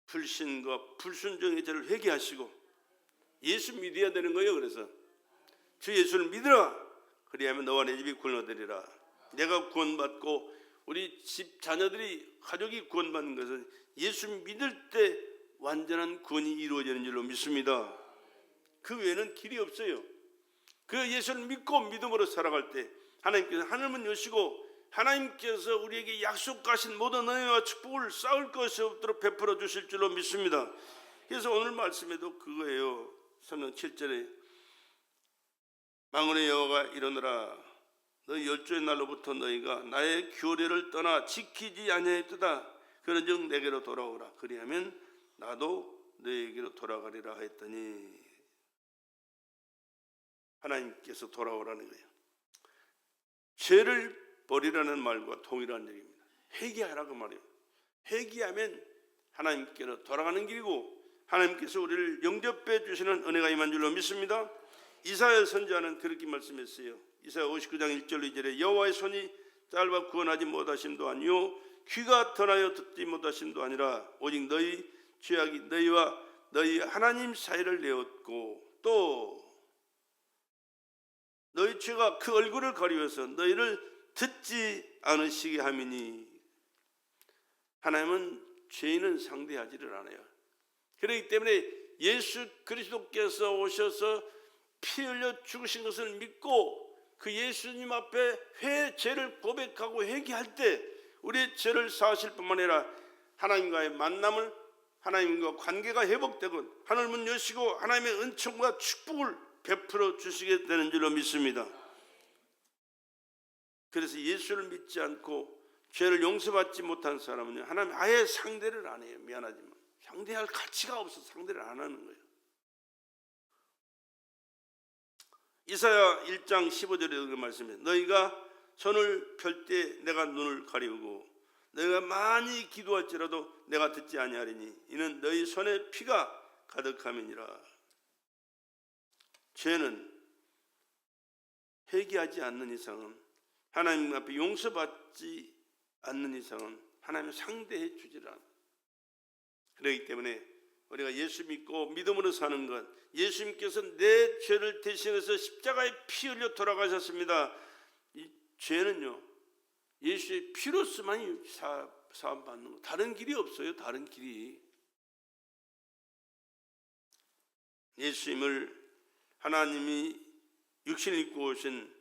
불신과 불순종의 죄를 회개하시고 예수 믿어야 되는 거예요. 그래서 주 예수를 믿으라. 그리하면 너와 내 집이 구원하리라. 내가 구원받고 우리 집 자녀들이 가족이 구원받는 것은 예수 믿을 때 완전한 구원이 이루어지는 줄로 믿습니다. 그 외에는 길이 없어요. 그 예수를 믿고 믿음으로 살아갈 때 하나님께서 하늘문 여시고 하나님께서 우리에게 약속하신 모든 은혜와 축복을 쌓을 것이 없도록 베풀어 주실 줄로 믿습니다. 그래서 오늘 말씀에도 그거예요. 성경 7절에 만군의 여호와가 이르노라 너희 열조의 날로부터 너희가 나의 규례를 떠나 지키지 아니하였도다. 그런즉 내게로 돌아오라. 그리하면 나도 너희에게로 돌아가리라 했더니 하나님께서 돌아오라는 거예요. 죄를 버리라는 말과 동일한 얘기입니다. 회개하라고 말이에요. 회개하면 하나님께로 돌아가는 길이고 하나님께서 우리를 영접해 주시는 은혜가 임한 줄로 믿습니다. 이사야 선지자는 그렇게 말씀했어요. 이사야 59장 1절 2절에 여호와의 손이 짧아 구원하지 못하심도 아니요 귀가 턴하여 듣지 못하심도 아니라 오직 너희 죄악이 너희와 너희 하나님 사이를 내었고 또 너희 죄가 그 얼굴을 가리워서 너희를 듣지 않으시게 함이니 하나님은 죄인은 상대하지를 않아요. 그렇기 때문에 예수 그리스도께서 오셔서 피 흘려 죽으신 것을 믿고 그 예수님 앞에 죄를 고백하고 회개할 때 우리의 죄를 사하실 뿐만 아니라 하나님과의 만남을 하나님과 관계가 회복되고 하늘문 여시고 하나님의 은총과 축복을 베풀어 주시게 되는 줄로 믿습니다. 그래서 예수를 믿지 않고 죄를 용서받지 못한 사람은 하나님 아예 상대를 안 해요. 미안하지만 상대할 가치가 없어서 상대를 안 하는 거예요. 이사야 1장 15절에 이렇게 말씀해요. 너희가 손을 펼 때 내가 눈을 가리우고 너희가 많이 기도할지라도 내가 듣지 아니하리니 이는 너희 손에 피가 가득함이니라. 죄는 회개하지 않는 이상은 하나님 앞에 용서받지 않는 이상은 하나님을 상대해 주질 않아요. 그렇기 때문에 우리가 예수 믿고 믿음으로 사는 것, 예수님께서 내 죄를 대신해서 십자가에 피 흘려 돌아가셨습니다. 이 죄는요 예수의 피로서만 사함받는 거, 다른 길이 없어요. 다른 길이. 예수님을 하나님이 육신을 입고 오신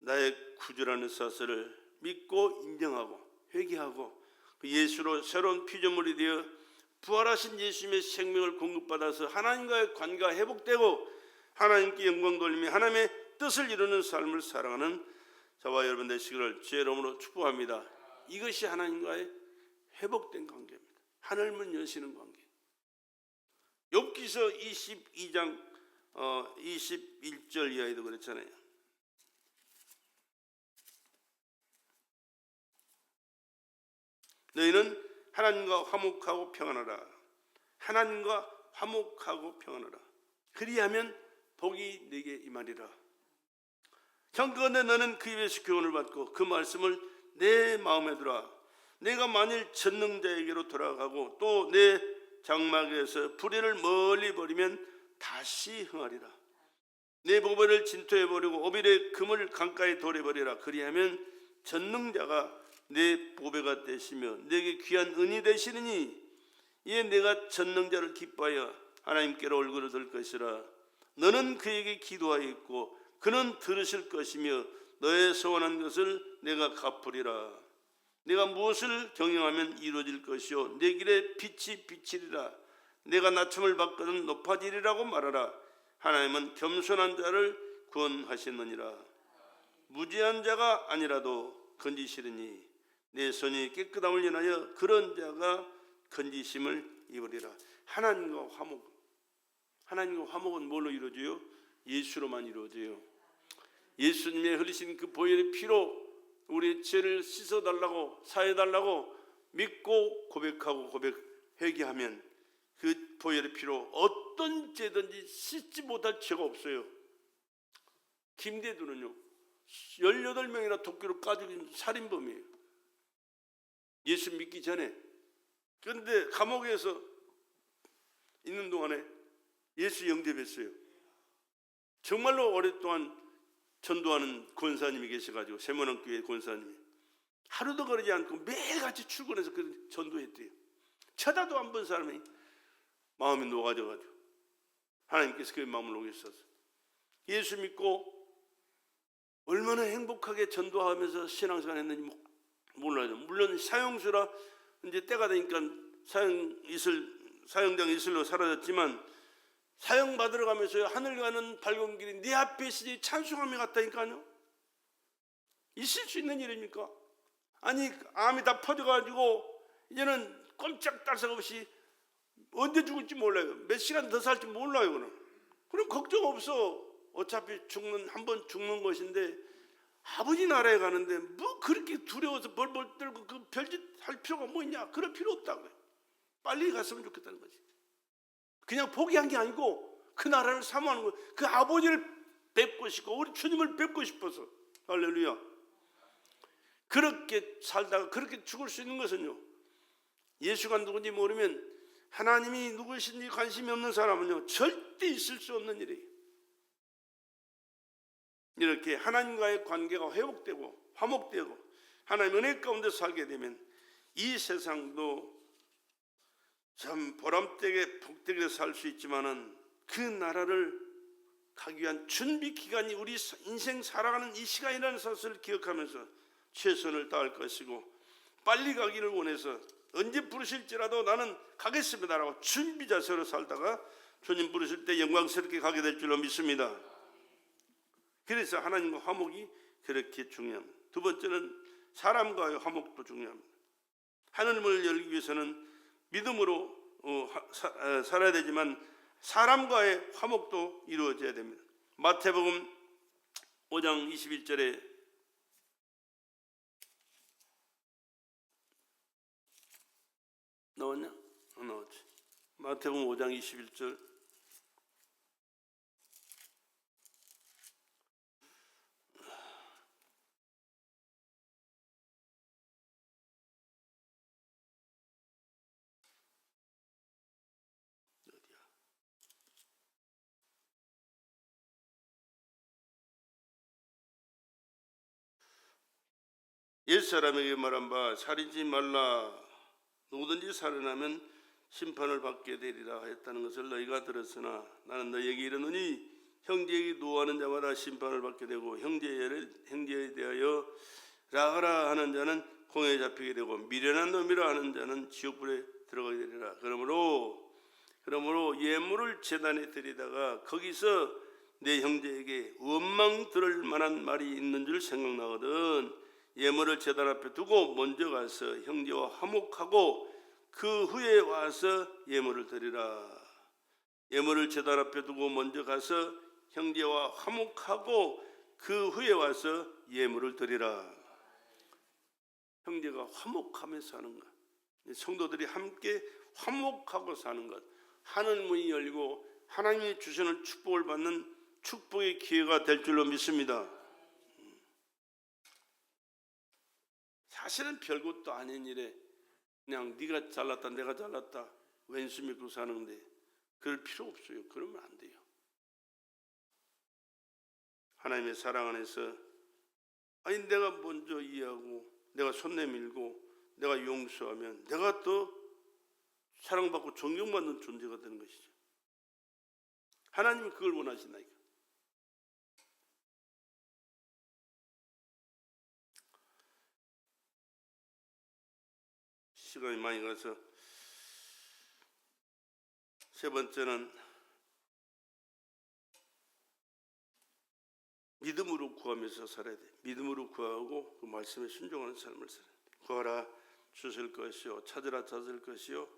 나의 구주라는 사실을 믿고 인정하고 회개하고 그 예수로 새로운 피조물이 되어 부활하신 예수님의 생명을 공급받아서 하나님과의 관계가 회복되고 하나님께 영광 돌리며 하나님의 뜻을 이루는 삶을 살아가는 저와 여러분 되시기를 주의 이름으로 축복합니다. 이것이 하나님과의 회복된 관계입니다. 하늘문 여시는 관계. 욥기서 22장 21절 이하에도 그렇잖아요. 너희는 하나님과 화목하고 평안하라. 하나님과 화목하고 평안하라. 그리하면 복이 네게 임하리라. 경건에 너는 그 입에서 교훈을 받고 그 말씀을 내 마음에 두라. 내가 만일 전능자에게로 돌아가고 또 내 장막에서 불의를 멀리 버리면 다시 흥하리라. 내 보배를 진토에 버리고 오빌의 금을 강가에 돌려버리라. 그리하면 전능자가 내 보배가 되시며 내게 귀한 은이 되시느니 이에 내가 전능자를 기뻐하여 하나님께로 얼굴을 들 것이라. 너는 그에게 기도하였고 그는 들으실 것이며 너의 소원한 것을 내가 갚으리라. 내가 무엇을 경영하면 이루어질 것이요 내 길에 빛이 비치리라. 내가 낮춤을 받거든 높아지리라고 말하라. 하나님은 겸손한 자를 구원하시느니라. 무지한 자가 아니라도 건지시리니 내 손이 깨끗함을 인하여 그런 자가 건지심을 입으리라. 하나님과 화목은 뭘로 이루어져요? 예수로만 이루어져요. 예수님의 흘리신 그 보혈의 피로 우리의 죄를 씻어달라고 사해달라고 믿고 고백하고 회개하면 그 보혈의 피로 어떤 죄든지 씻지 못할 죄가 없어요. 김대두는요 18명이나 도끼로 까 죽인 살인범이에요. 예수 믿기 전에. 그런데 감옥에서 있는 동안에 예수 영접했어요. 정말로 오랫동안 전도하는 권사님이 계셔가지고 세모난교회 권사님이 하루도 거르지 않고 매일같이 출근해서 그 전도했대요. 쳐다도 안 본 사람이 마음이 녹아져가지고 하나님께서 그의 마음을 녹이셔서 예수 믿고 얼마나 행복하게 전도하면서 신앙생활 했는지 몰라요. 물론 사형수라 이제 때가 되니까 사형장 이슬로 사라졌지만 사형 받으러 가면서 하늘 가는 밝은 길이 네 앞에 있으니 찬송함이 같다니까요. 있을 수 있는 일입니까? 아니 암이 다 퍼져가지고 이제는 꼼짝달싹 없이 언제 죽을지 몰라요. 몇 시간 더 살지 몰라요. 그럼 걱정 없어. 어차피 한번 죽는 것인데 아버지 나라에 가는데 뭐 그렇게 두려워서 벌벌 떨고 그 별짓 할 필요가 뭐 있냐. 그럴 필요 없다고요. 빨리 갔으면 좋겠다는 거지. 그냥 포기한 게 아니고 그 나라를 사모하는 거예요. 그 아버지를 뵙고 싶고 우리 주님을 뵙고 싶어서. 할렐루야. 그렇게 살다가 그렇게 죽을 수 있는 것은요, 예수가 누군지 모르면 하나님이 누구신지 관심이 없는 사람은요 절대 있을 수 없는 일이에요. 이렇게 하나님과의 관계가 회복되고 화목되고 하나님 은혜 가운데 살게 되면 이 세상도 참 보람되게 복되게 살 수 있지만은 그 나라를 가기 위한 준비 기간이 우리 인생 살아가는 이 시간이라는 사실을 기억하면서 최선을 다할 것이고 빨리 가기를 원해서 언제 부르실지라도 나는 가겠습니다라고 준비 자세로 살다가 주님 부르실 때 영광스럽게 가게 될 줄로 믿습니다. 그래서 하나님과 화목이 그렇게 중요합니다. 두 번째는 사람과의 화목도 중요합니다. 하늘문을 열기 위해서는 믿음으로 살아야 되지만 사람과의 화목도 이루어져야 됩니다. 마태복음 5장 21절에 나왔냐? 나왔지. 마태복음 5장 21절 옛사람에게 말한 바 살인하지 말라. 누구든지 살인하면 심판을 받게 되리라 했다는 것을 너희가 들었으나 나는 너희에게 이르노니 형제에게 노하는 자마다 심판을 받게 되고 형제에 대하여 라가라 하는 자는 공에 잡히게 되고 미련한 놈이라 하는 자는 지옥불에 들어가게 되리라. 그러므로 예물을 제단에 드리다가 거기서 내 형제에게 원망 들을 만한 말이 있는 줄 생각나거든 예물을 제단 앞에 두고 먼저 가서 형제와 화목하고 그 후에 와서 예물을 드리라. 예물을 제단 앞에 두고 먼저 가서 형제와 화목하고 그 후에 와서 예물을 드리라. 형제가 화목하며 사는 것, 성도들이 함께 화목하고 사는 것, 하늘문이 열리고 하나님이 주시는 축복을 받는 축복의 기회가 될 줄로 믿습니다. 사실은 별것도 아닌 일에 그냥 네가 잘났다 내가 잘났다 왼수 믿고 사는데 그럴 필요 없어요. 그러면 안 돼요. 하나님의 사랑 안에서 아니 내가 먼저 이해하고 내가 손 내밀고 내가 용서하면 내가 또 사랑받고 존경받는 존재가 되는 것이죠. 하나님이 그걸 원하신다니까. 시간이 많이 가서 세 번째는 믿음으로 구하면서 살아야 돼. 믿음으로 구하고 그 말씀에 순종하는 삶을 살아야 돼. 구하라 주실 것이요, 찾으라 찾을 것이요,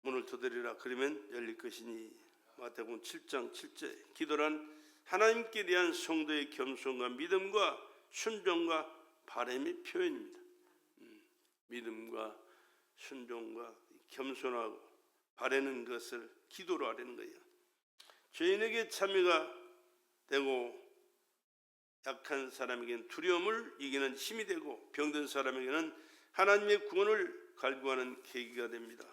문을 두드리라 그러면 열릴 것이니. 마태복음 7장 7절. 기도란 하나님께 대한 성도의 겸손과 믿음과 순종과 바람의 표현입니다. 믿음과 순종과 겸손하고 바라는 것을 기도로 하려는 거예요. 죄인에게 참여가 되고 약한 사람에게는 두려움을 이기는 힘이 되고 병든 사람에게는 하나님의 구원을 갈구하는 계기가 됩니다.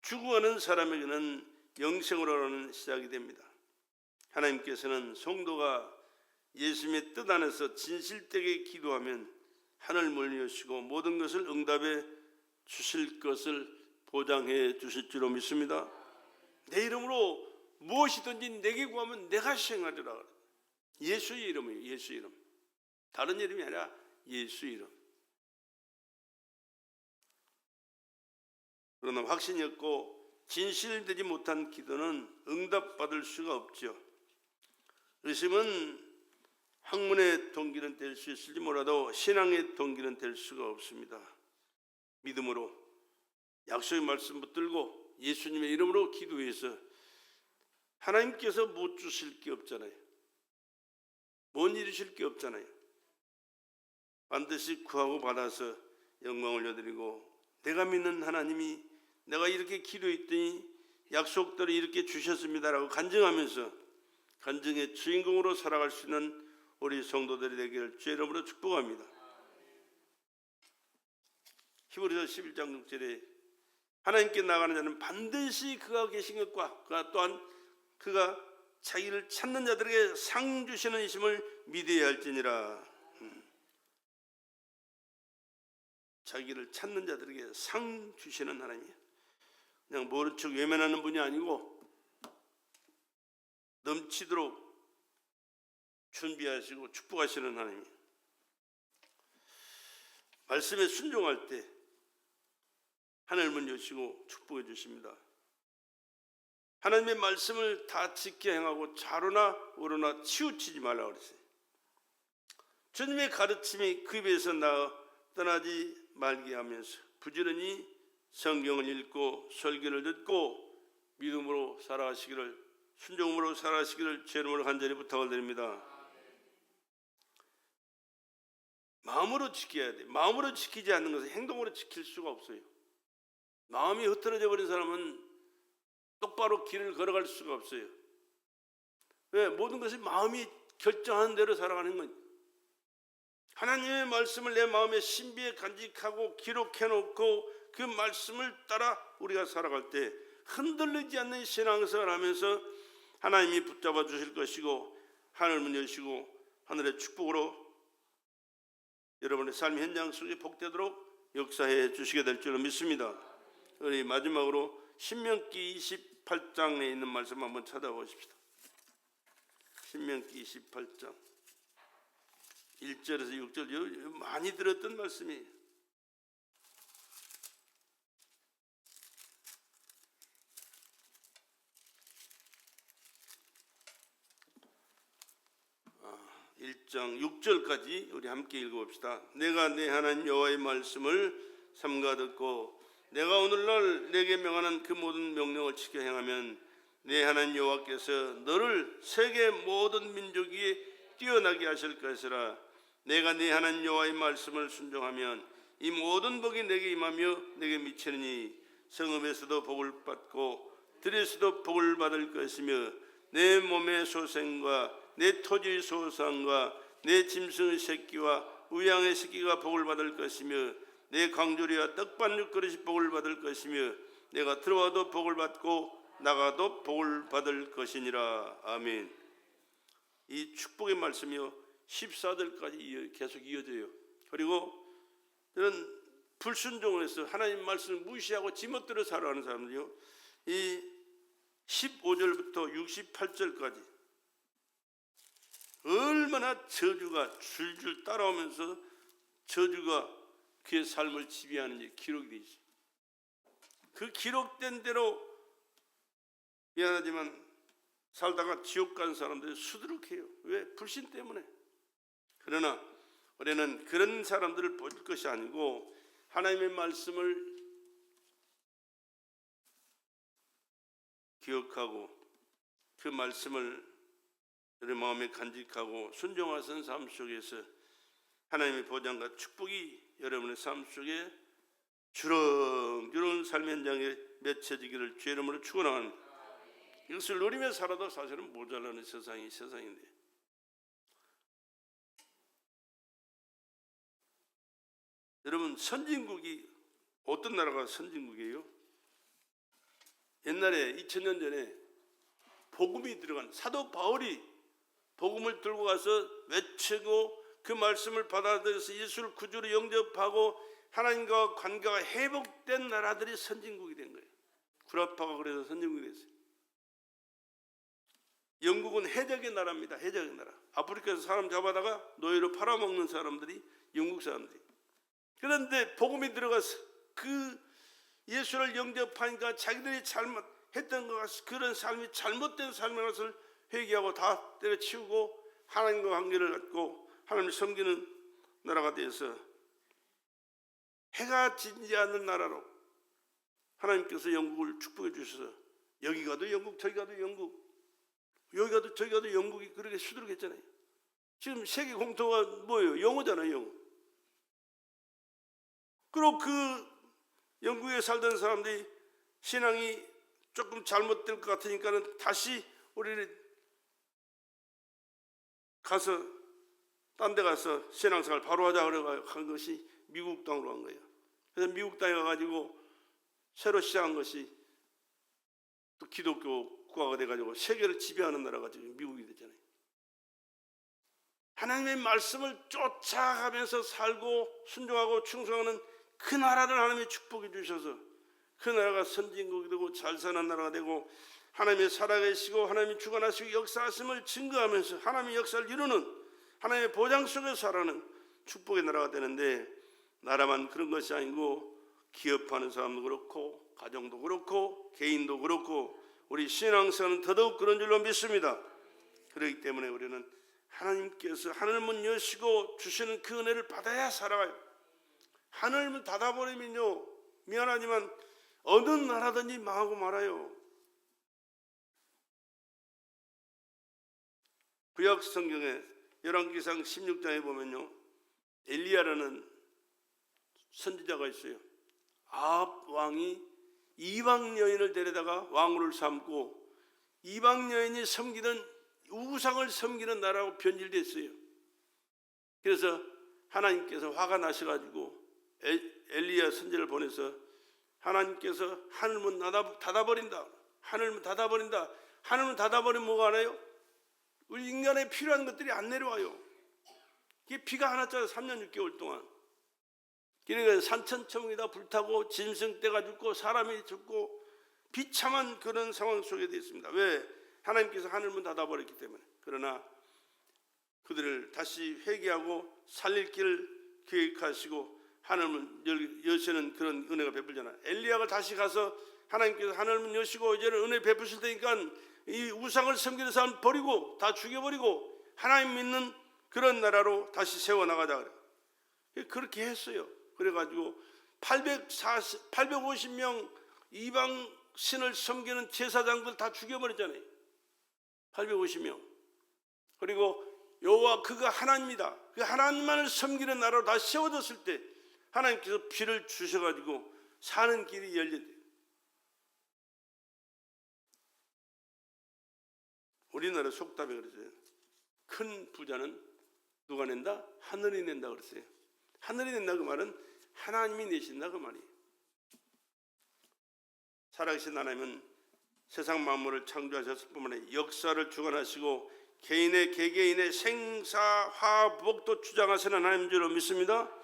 죽어가는 사람에게는 영생으로 하는 시작이 됩니다. 하나님께서는 성도가 예수님의 뜻 안에서 진실되게 기도하면 하늘 문을 여시고 모든 것을 응답해 주실 것을 보장해 주실 줄로 믿습니다. 내 이름으로 무엇이든지 내게 구하면 내가 시행하리라. 예수의 이름이에요. 예수 이름. 다른 이름이 아니라 예수 이름. 그러나 확신이 없고 진실되지 못한 기도는 응답받을 수가 없죠. 의심은 학문의 동기는 될 수 있을지 몰라도 신앙의 동기는 될 수가 없습니다. 믿음으로 약속의 말씀 붙들고 예수님의 이름으로 기도해서 하나님께서 못 주실 게 없잖아요. 못 이루실 게 없잖아요. 반드시 구하고 받아서 영광을 올려드리고 내가 믿는 하나님이 내가 이렇게 기도했더니 약속대로 이렇게 주셨습니다라고 간증하면서 간증의 주인공으로 살아갈 수 있는 우리 성도들이 되기를 주의 이름으로 축복합니다. 히브리서 11장 6절에 하나님께 나가는 자는 반드시 그가 계신 것과 그가 또한 그가 자기를 찾는 자들에게 상 주시는 이심을 믿어야 할지니라. 자기를 찾는 자들에게 상 주시는 하나님, 그냥 모른 척 외면하는 분이 아니고 넘치도록 준비하시고 축복하시는 하나님. 말씀에 순종할 때 하늘 문 여시고 축복해 주십니다. 하나님의 말씀을 다 지켜 행하고 좌로나 우로나 치우치지 말라고 그랬어요. 주님의 가르침이 그 입에서 떠나지 말게 하면서 부지런히 성경을 읽고 설교를 듣고 믿음으로 살아가시기를, 순종으로 살아가시기를 제 이름으로 간절히 부탁을 드립니다. 마음으로 지켜야 돼. 마음으로 지키지 않는 것은 행동으로 지킬 수가 없어요. 마음이 흐트러져 버린 사람은 똑바로 길을 걸어갈 수가 없어요. 왜? 모든 것이 마음이 결정하는 대로 살아가는 거예요. 하나님의 말씀을 내 마음에 신비에 간직하고 기록해놓고 그 말씀을 따라 우리가 살아갈 때 흔들리지 않는 신앙생활을 하면서 하나님이 붙잡아 주실 것이고 하늘 문 여시고 하늘의 축복으로 여러분의 삶 현장 속에 복되도록 역사해 주시게 될 줄로 믿습니다. 우리 마지막으로 신명기 28장에 있는 말씀 한번 찾아보십시다. 신명기 28장 1절에서 6절 많이 들었던 말씀이에요. 아, 1장 6절까지 우리 함께 읽어봅시다. 내가 내 하나님 여호와의 말씀을 삼가 듣고 내가 오늘날 내게 명하는 그 모든 명령을 지켜 행하면 내 하나님 여호와께서 너를 세계 모든 민족 위에 뛰어나게 하실 것이라. 내가 네 하나님 여호와의 말씀을 순종하면 이 모든 복이 내게 임하며 내게 미치느니 성읍에서도 복을 받고 들에서도 복을 받을 것이며 내 몸의 소생과 내 토지의 소산과 내 짐승의 새끼와 우양의 새끼가 복을 받을 것이며 내 강조리와 떡반죽 그릇이 복을 받을 것이며 내가 들어와도 복을 받고 나가도 복을 받을 것이니라. 아멘. 이 축복의 말씀이요 14절까지 계속 이어져요. 그리고 저는 불순종을 해서 하나님 말씀을 무시하고 지멋대로 살아가는 사람들이요, 이 15절부터 68절까지 얼마나 저주가 줄줄 따라오면서 저주가 그의 삶을 지배하는지 기록이 되어 있어요. 그 기록된 대로 미안하지만 살다가 지옥 간 사람들이 수두룩해요. 왜? 불신 때문에. 그러나 우리는 그런 사람들을 볼 것이 아니고 하나님의 말씀을 기억하고 그 말씀을 우리 마음에 간직하고 순종하는 삶 속에서 하나님의 보장과 축복이 여러분의 삶 속에 주렁주렁 삶의 현장에 맺혀지기를 주의 이름으로 축원합니다. 이것을 누리며 살아도 사실은 모자라는 세상인데, 여러분, 선진국이 어떤 나라가 선진국이에요? 옛날에 2000년 전에 복음이 들어간 사도 바울이 복음을 들고 가서 외치고 그 말씀을 받아들여서 예수를 구주로 영접하고 하나님과 관계가 회복된 나라들이 선진국이 된 거예요. 구라파가 그래서 선진국이 됐어요. 영국은 해적의 나라입니다. 해적의 나라. 아프리카에서 사람 잡아다가 노예로 팔아먹는 사람들이 영국 사람들이. 그런데 복음이 들어가서 그 예수를 영접하니까 자기들이 잘못했던 것 같은 그런 삶이 잘못된 삶의 것을 회개하고 다 때려치우고 하나님과 관계를 갖고 하나님을 섬기는 나라가 되어서 해가 지지 않는 나라로 하나님께서 영국을 축복해 주셔서 여기 가도 영국, 저기 가도 영국, 여기 가도 저기 가도 영국이 그렇게 수두룩했잖아요. 지금 세계 공통어가 뭐예요? 영어잖아요. 영어. 그리고 그 영국에 살던 사람들이 신앙이 조금 잘못될 것 같으니까는 다시 우리를 가서 딴 데 가서 신앙생활 바로 하자 그래서 한 것이 미국 땅으로 간 거예요. 그래서 미국 땅에 가가지고 새로 시작한 것이 또 기독교 국가가 돼가지고 세계를 지배하는 나라가 지금 미국이 됐잖아요. 하나님의 말씀을 쫓아가면서 살고 순종하고 충성하는 그 나라를 하나님이 축복해 주셔서 그 나라가 선진국이 되고 잘 사는 나라가 되고 하나님의 살아계시고 하나님이 주관하시고 역사하심을 증거하면서 하나님의 역사를 이루는 하나님의 보장 속에서 살아가는 축복의 나라가 되는데, 나라만 그런 것이 아니고 기업하는 사람도 그렇고 가정도 그렇고 개인도 그렇고 우리 신앙생활은 더더욱 그런 줄로 믿습니다. 그렇기 때문에 우리는 하나님께서 하늘문 여시고 주시는 그 은혜를 받아야 살아가요. 하늘문 닫아버리면요, 미안하지만 어느 나라든지 망하고 말아요. 구약 성경에 열왕기상 16장에 보면요, 엘리야라는 선지자가 있어요. 아합 왕이 이방 여인을 데려다가 왕후를 삼고 이방 여인이 섬기던 우상을 섬기는 나라로 변질됐어요. 그래서 하나님께서 화가 나셔가지고 엘리야 선지자를 보내서 하나님께서 하늘문 닫아버린다. 하늘문 닫아버린다. 하늘문 닫아버리면 뭐가 하나요? 우리 인간에 필요한 것들이 안 내려와요. 이게 비가 안 왔잖아요. 3년 6개월 동안. 그러니까 산천초목이 다 불타고 짐승떼가 죽고 사람이 죽고 비참한 그런 상황 속에 되어 있습니다. 왜? 하나님께서 하늘문 닫아버렸기 때문에. 그러나 그들을 다시 회개하고 살릴 길을 계획하시고 하늘문 여시는 그런 은혜가 베풀잖아요. 엘리야가 다시 가서 하나님께서 하늘문 여시고 이제는 은혜 베푸실 테니까 이 우상을 섬기는 사람 버리고 다 죽여버리고 하나님 믿는 그런 나라로 다시 세워나가자 그래요. 그렇게 했어요. 그래가지고 850명 이방 신을 섬기는 제사장들 다 죽여버렸잖아요. 850명. 그리고 여호와 그가 하나님이다. 그 하나님만을 섬기는 나라로 다시 세워졌을 때 하나님께서 비를 주셔가지고 사는 길이 열려요. 우리나라 속담에 그러죠. 큰 부자는 누가 낸다? 하늘이 낸다 그랬어요. 하늘이 낸다 그 말은 하나님이 내신다 그 말이에요. 살아계신 하나님은 세상 만물을 창조하셨을 뿐만 아니라 역사를 주관하시고 개인의 개개인의 생사 화복도 주장하시는 하나님인 줄로 믿습니다.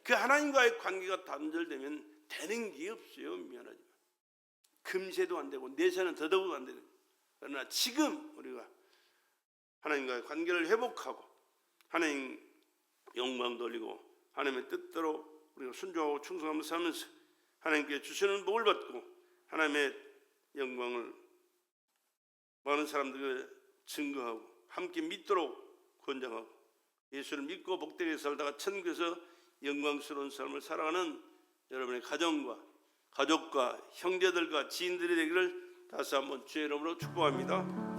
그 하나님과의 관계가 단절되면 되는 게 없어요. 미안하지만 금세도 안 되고 내세는 더더욱 안 되는 거예요. 그러나 지금 우리가 하나님과의 관계를 회복하고 하나님 영광 돌리고 하나님의 뜻대로 우리가 순종하고 충성하면서 살면서 하나님께 주시는 복을 받고 하나님의 영광을 많은 사람들에게 증거하고 함께 믿도록 권장하고 예수를 믿고 복되게 살다가 천국에서 영광스러운 삶을 살아가는 여러분의 가정과 가족과 형제들과 지인들이 되기를 다시 한번 주의 이름으로 축복합니다.